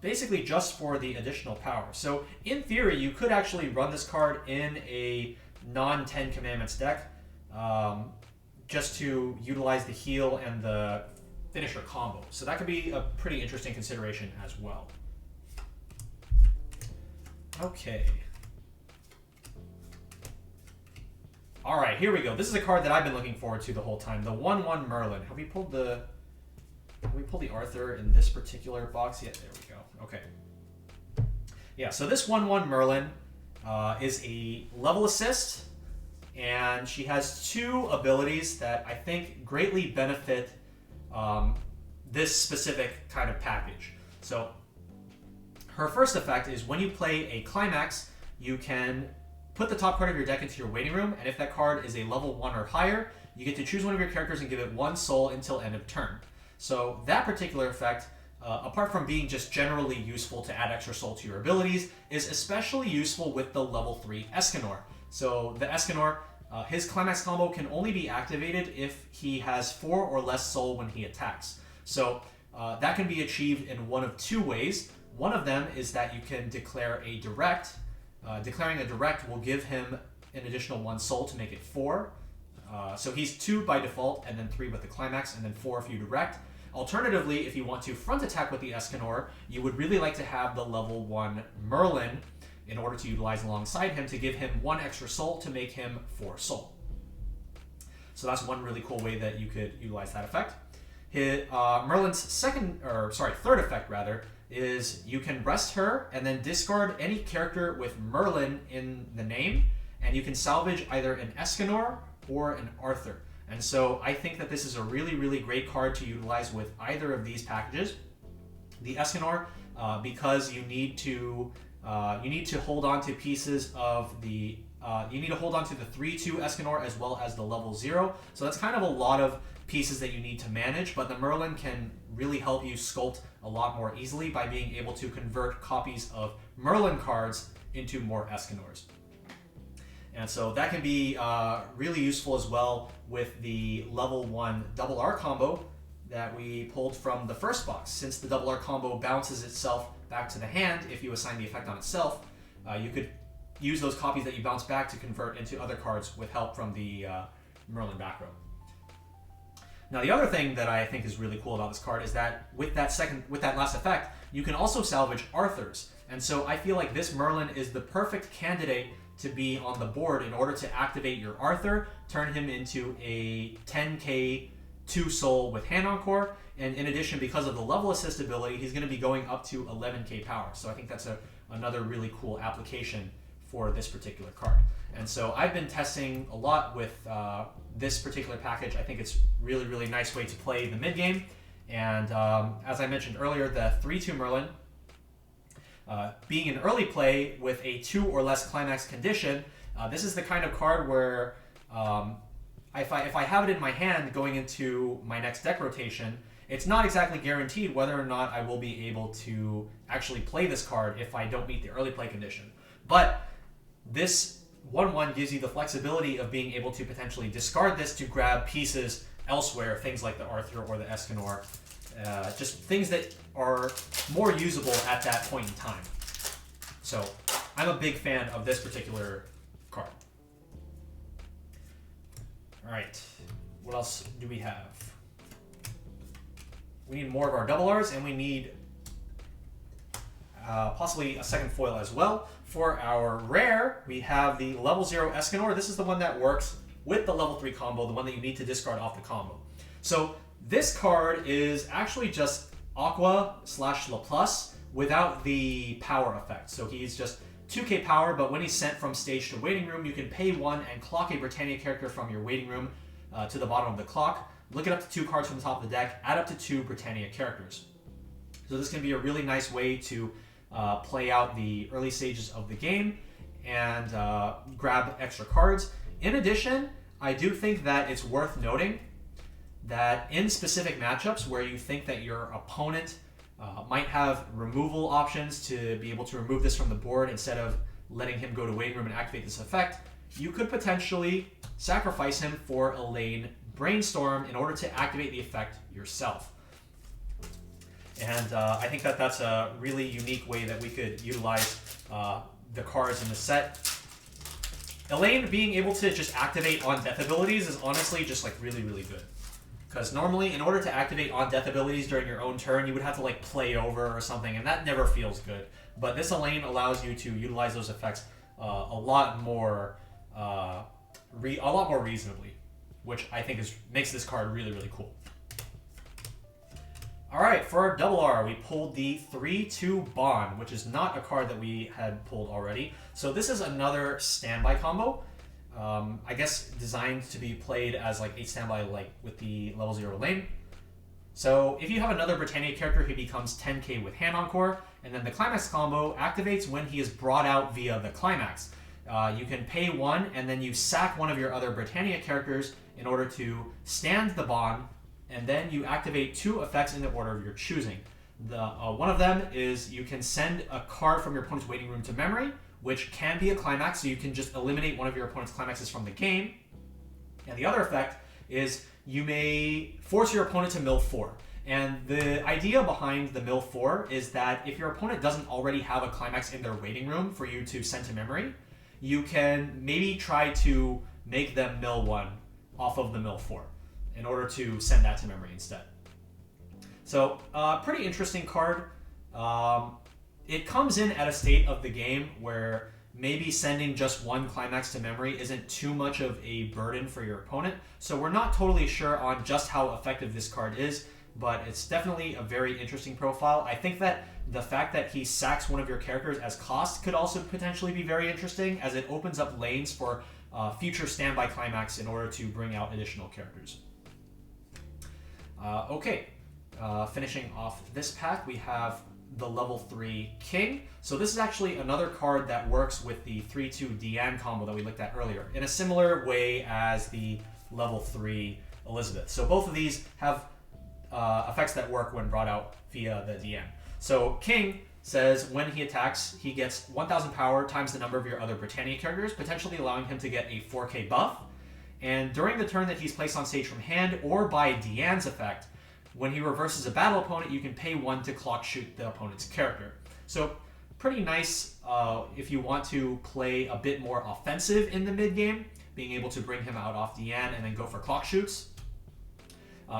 basically just for the additional power. So in theory, you could actually run this card in a non-10 Commandments deck just to utilize the heal and the finisher combo. So that could be a pretty interesting consideration as well. Okay. All right, here we go. This is a card that I've been looking forward to the whole time. The 1/1 Merlin. Have we pulled the Arthur in this particular box? Yeah, there we go. Okay. Yeah, so this 1/1 Merlin is a level assist, and she has 2 abilities that I think greatly benefit this specific kind of package. So her first effect is when you play a climax, you can put the top card of your deck into your waiting room, and if that card is a level 1 or higher, you get to choose one of your characters and give it 1 soul until end of turn. So that particular effect, apart from being just generally useful to add extra soul to your abilities, is especially useful with the level 3 Escanor. So the Escanor, his climax combo can only be activated if he has 4 or less soul when he attacks. So that can be achieved in one of 2 ways. One of them is that you can declare a direct. Declaring a direct will give him an additional 1 soul to make it 4. So he's 2 by default, and then 3 with the climax, and then 4 if you direct. Alternatively, if you want to front attack with the Escanor, you would really like to have the level 1 Merlin in order to utilize alongside him to give him 1 extra soul to make him 4 soul. So that's one really cool way that you could utilize that effect. Merlin's third effect rather, is you can rest her and then discard any character with Merlin in the name, and you can salvage either an Escanor or an Arthur. And so I think that this is a really, really great card to utilize with either of these packages. The Escanor, because you need to hold on to pieces of the you need to hold on to the 3/2 Escanor as well as the level 0. So that's kind of a lot of pieces that you need to manage, but the Merlin can really help you sculpt a lot more easily by being able to convert copies of Merlin cards into more Escanors. And so that can be really useful as well with the level 1 double R combo that we pulled from the first box. Since the double R combo bounces itself back to the hand if you assign the effect on itself, you could use those copies that you bounce back to convert into other cards with help from the Merlin back row. Now the other thing that I think is really cool about this card is that with that last effect, you can also salvage Arthurs. And so I feel like this Merlin is the perfect candidate to be on the board in order to activate your Arthur, turn him into a 10k 2 soul with Hand Encore, and in addition, because of the level assist ability, he's going to be going up to 11k power. So I think that's another really cool application for this particular card. And so I've been testing a lot with this particular package. I think it's really, really nice way to play the mid game. And as I mentioned earlier, the 3/2 Merlin, being an early play with a 2 or less climax condition, this is the kind of card where if I have it in my hand going into my next deck rotation, It's not exactly guaranteed whether or not I will be able to actually play this card if I don't meet the early play condition. But this 1/1 gives you the flexibility of being able to potentially discard this to grab pieces elsewhere, things like the Arthur or the Escanor, just things that are more usable at that point in time. So I'm a big fan of this particular card. All right, what else do we have? We need more of our double Rs, and we need possibly a second foil as well. For our rare, we have the level 0 Escanor. This is the one that works with the level 3 combo, the one that you need to discard off the combo. So this card is actually just Aqua / Laplace without the power effect. So he's just 2k power, but when he's sent from stage to waiting room, you can pay 1 and clock a Britannia character from your waiting room to the bottom of the clock. Look it up to 2 cards from the top of the deck, add up to 2 Britannia characters. So this can be a really nice way to play out the early stages of the game and grab extra cards. In addition, I do think that it's worth noting that in specific matchups where you think that your opponent might have removal options to be able to remove this from the board instead of letting him go to waiting room and activate this effect, you could potentially sacrifice him for a lane Brainstorm in order to activate the effect yourself. And I think that that's a really unique way that we could utilize the cards in the set. Elaine being able to just activate on death abilities is honestly just like really, really good. Because normally, in order to activate on death abilities during your own turn, you would have to like play over or something, and that never feels good. But this Elaine allows you to utilize those effects a lot more reasonably, which I think makes this card really, really cool. All right, for our double R, we pulled the 3/2 Bond, which is not a card that we had pulled already. So this is another standby combo. I guess designed to be played as like a standby like with the level 0 lane. So if you have another Britannia character, he becomes 10k with Hand Encore, and then the Climax combo activates when he is brought out via the Climax. You can pay 1, and then you sack one of your other Britannia characters in order to stand the Bond, and then you activate 2 effects in the order of your choosing. One of them is you can send a card from your opponent's waiting room to memory, which can be a Climax, so you can just eliminate one of your opponent's Climaxes from the game. And the other effect is you may force your opponent to mill 4. And the idea behind the mill 4 is that if your opponent doesn't already have a Climax in their waiting room for you to send to memory, you can maybe try to make them mill 1 off of the mill 4 in order to send that to memory instead. So, pretty interesting card. It comes in at a state of the game where maybe sending just 1 Climax to memory isn't too much of a burden for your opponent. So we're not totally sure on just how effective this card is, but it's definitely a very interesting profile. I think that the fact that he sacks one of your characters as cost could also potentially be very interesting, as it opens up lanes for future standby Climax in order to bring out additional characters. Finishing off this pack, we have the level 3 King. So this is actually another card that works with the 3/2 Deanne combo that we looked at earlier in a similar way as the level 3 Elizabeth. So both of these have effects that work when brought out via the Deanne. So King says when he attacks, he gets 1000 power times the number of your other Britannia characters, potentially allowing him to get a 4k buff. And during the turn that he's placed on stage from hand or by Deanne's effect, when he reverses a battle opponent, you can pay 1 to clock shoot the opponent's character. So pretty nice if you want to play a bit more offensive in the mid game, being able to bring him out off Deanne and then go for clock shoots.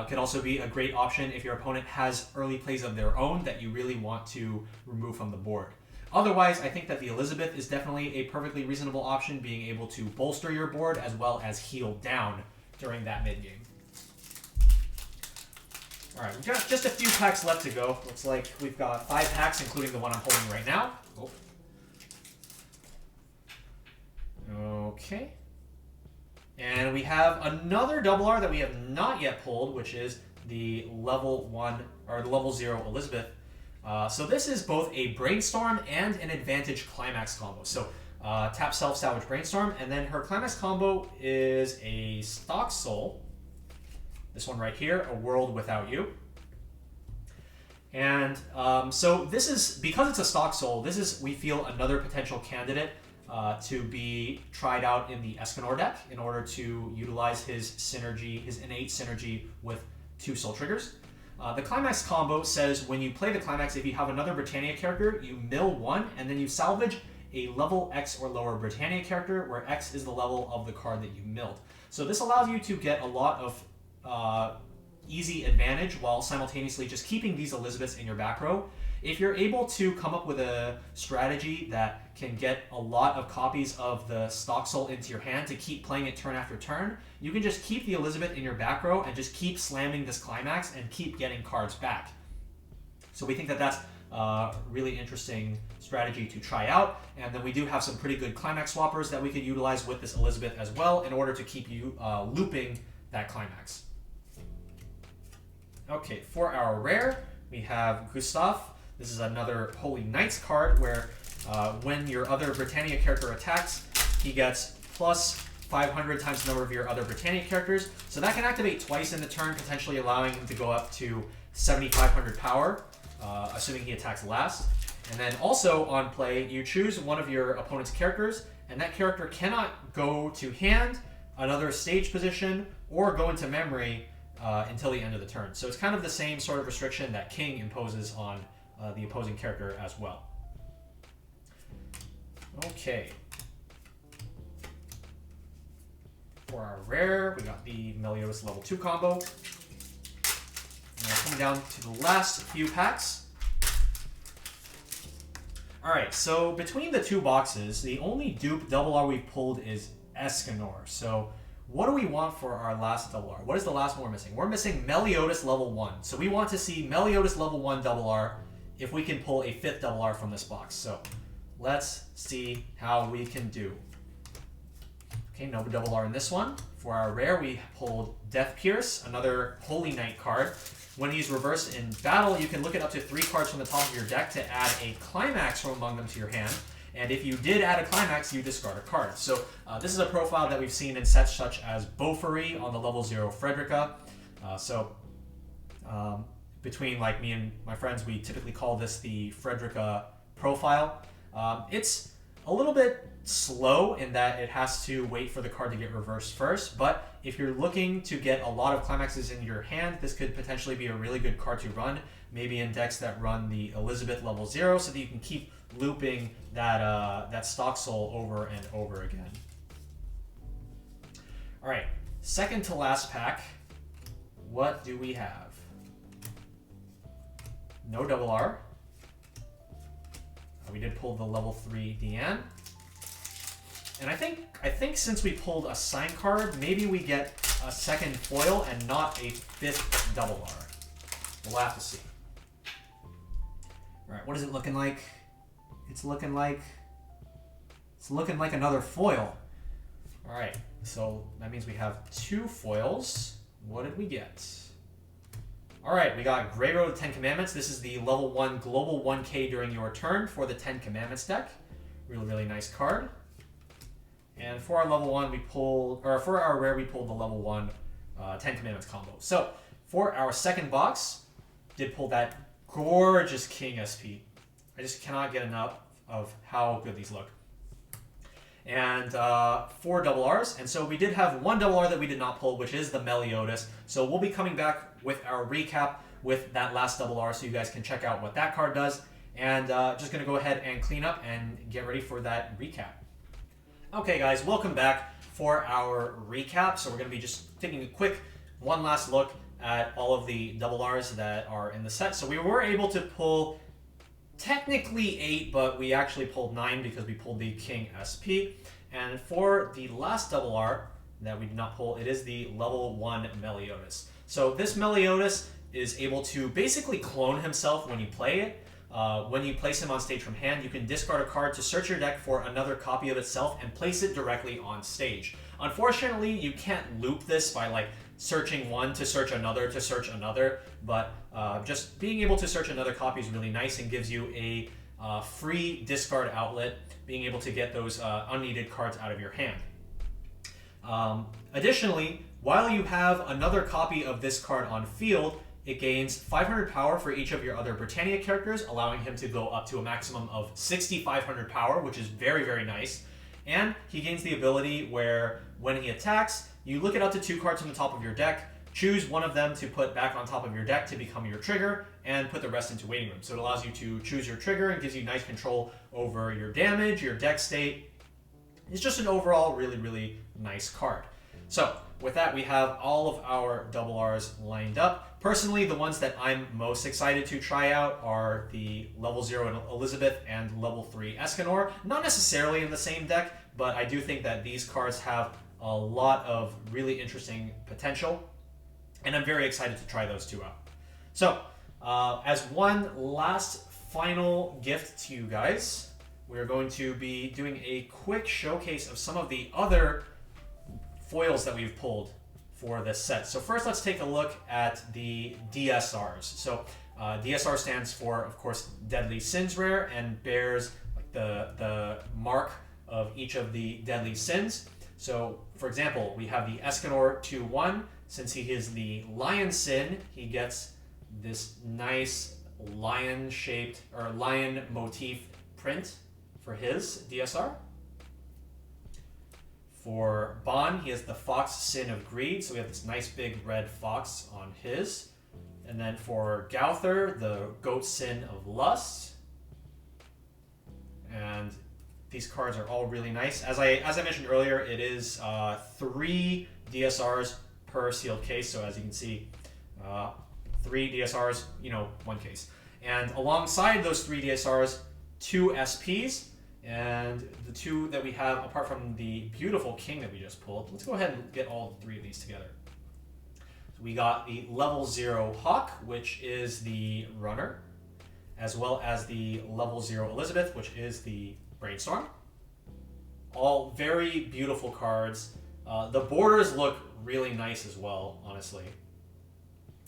Could also be a great option if your opponent has early plays of their own that you really want to remove from the board. Otherwise, I think that the Elizabeth is definitely a perfectly reasonable option, being able to bolster your board as well as heal down during that mid game. All right, we've got just a few packs left to go. Looks like we've got 5 packs, including the one I'm holding right now. Okay. And we have another double R that we have not yet pulled, which is the level 1 or the level 0 Elizabeth. So this is both a Brainstorm and an Advantage Climax combo. So tap Self Salvage Brainstorm, and then her Climax combo is a Stock Soul. This one right here, A World Without You. And so this is, because it's a stock soul, this is, we feel, another potential candidate to be tried out in the Escanor deck in order to utilize his synergy, his innate synergy with 2 soul triggers. The Climax combo says when you play the Climax, if you have another Britannia character, you mill 1 and then you salvage a level X or lower Britannia character, where X is the level of the card that you milled. So this allows you to get a lot of easy advantage while simultaneously just keeping these Elizabeths in your back row. If you're able to come up with a strategy that can get a lot of copies of the stock soul into your hand to keep playing it turn after turn, you can just keep the Elizabeth in your back row and just keep slamming this Climax and keep getting cards back. So we think that that's a really interesting strategy to try out. And then we do have some pretty good Climax swappers that we could utilize with this Elizabeth as well in order to keep you looping that Climax. Okay, for our rare, we have Gustav. This is another Holy Knights card where when your other Britannia character attacks, he gets plus 500 times the number of your other Britannia characters. So that can activate twice in the turn, potentially allowing him to go up to 7,500 power, assuming he attacks last. And then also on play, you choose one of your opponent's characters, and that character cannot go to hand, another stage position, or go into memory until the end of the turn. So it's kind of the same sort of restriction that King imposes on the opposing character as well. Okay. For our rare, we got the Meliodas level 2 combo. And coming down to the last few packs. Alright, so between the 2 boxes, the only dupe double R we've pulled is Escanor. So what do we want for our last double R? What is the last one we're missing? We're missing Meliodas level 1. So we want to see Meliodas level 1 double R if we can pull a 5th double R from this box. So let's see how we can do. Okay, no double R in this one. For our rare, we pulled Death Pierce, another Holy Knight card. When he's reversed in battle, you can look at up to 3 cards from the top of your deck to add a Climax from among them to your hand. And if you did add a Climax, you discard a card. So this is a profile that we've seen in sets such as Beaufory on the level 0 Frederica. Between like me and my friends, we typically call this the Frederica profile. It's a little bit slow in that it has to wait for the card to get reversed first, but if you're looking to get a lot of Climaxes in your hand, this could potentially be a really good card to run, maybe in decks that run the Elizabeth level 0, so that you can keep looping that stock soul over and over again. All right, second to last pack, what do we have? No double R. We did pull the level 3 Deanne. And I think since we pulled a sign card, maybe we get a second foil and not a 5th double R. We'll have to see. All right, what is it looking like? It's looking like another foil. All right, so that means we have 2 foils. What did we get? All right, we got Grey Road 10 Commandments. This is the level 1 global 1k during your turn for the 10 Commandments deck. Really, really nice card. And for our level 1, we pulled, or for our rare, we pulled the level 1 10 Commandments combo. So for our second box, did pull that gorgeous King SP. I just cannot get enough of how good these look. And 4 double Rs. And so we did have 1 double R that we did not pull, which is the Meliodas. So we'll be coming back with our recap with that last double R so you guys can check out what that card does. And just going to go ahead and clean up and get ready for that recap. Okay guys, welcome back for our recap. So we're going to be just taking a quick one last look at all of the double Rs that are in the set. So we were able to pull technically 8, but we actually pulled 9 because we pulled the King SP. And for the last double R that we did not pull, it is the level 1 Meliodas. So this Meliodas is able to basically clone himself when you play it. When you place him on stage from hand, you can discard a card to search your deck for another copy of itself and place it directly on stage. Unfortunately, you can't loop this by like searching one to search another, but just being able to search another copy is really nice and gives you a free discard outlet, being able to get those unneeded cards out of your hand. Additionally, while you have another copy of this card on field, it gains 500 power for each of your other Britannia characters, allowing him to go up to a maximum of 6,500 power, which is very, very nice. And he gains the ability where when he attacks, you look at up to 2 cards from the top of your deck, choose one of them to put back on top of your deck to become your trigger, and put the rest into waiting room. So it allows you to choose your trigger and gives you nice control over your damage, your deck state. It's just an overall really, really nice card. So with that, we have all of our double Rs lined up. Personally, the ones that I'm most excited to try out are the level 0 Elizabeth and level 3 Escanor. Not necessarily in the same deck, but I do think that these cards have a lot of really interesting potential, and I'm very excited to try those two out. So, as one last final gift to you guys, we're going to be doing a quick showcase of some of the other foils that we've pulled for this set. So first, let's take a look at the DSRs. So DSR stands for, of course, Deadly Sins Rare, and bears like the mark of each of the Deadly Sins. So, for example, we have the Escanor 2-1. Since he is the Lion Sin, he gets this nice lion-shaped or lion motif print for his DSR. For Bon, he has the Fox Sin of Greed, so we have this nice big red fox on his. And then for Gauther, the Goat Sin of Lust. And these cards are all really nice. As I mentioned earlier, it is 3 DSRs per sealed case. So as you can see, 3 DSRs, 1 case. And alongside those 3 DSRs, 2 SPs. And the 2 that we have, apart from the beautiful king that we just pulled, let's go ahead and get all 3 of these together. So we got the level 0 Hawk, which is the runner, as well as the level 0 Elizabeth, which is the Brainstorm. All very beautiful cards. The borders look really nice as well, honestly.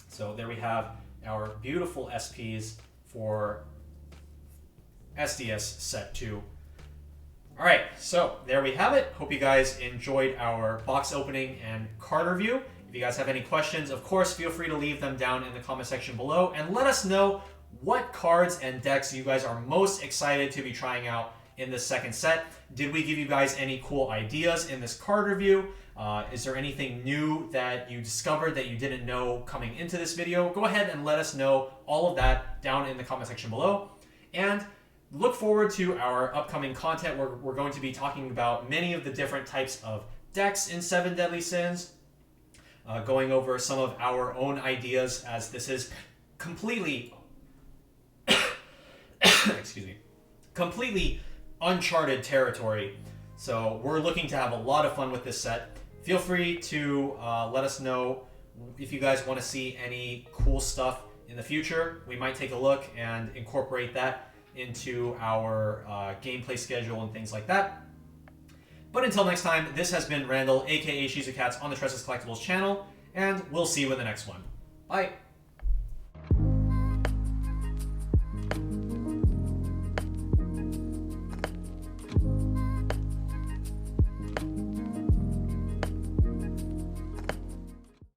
So there we have our beautiful SPs for SDS Set 2. All right, so there we have it. Hope you guys enjoyed our box opening and card review. If you guys have any questions, of course, feel free to leave them down in the comment section below, and let us know what cards and decks you guys are most excited to be trying out in this second set. Did we give you guys any cool ideas in this card review? Is there anything new that you discovered that you didn't know coming into this video? Go ahead and let us know all of that down in the comment section below. And look forward to our upcoming content where we're going to be talking about many of the different types of decks in 7 Deadly Sins, going over some of our own ideas, as this is completely excuse me, completely uncharted territory. So we're looking to have a lot of fun with this set. Feel free to let us know if you guys want to see any cool stuff in the future. We might take a look and incorporate that into our gameplay schedule and things like that. But until next time, this has been Randall, aka Shizukatz, on the Tressa's Collectibles channel, and we'll see you in the next one. Bye!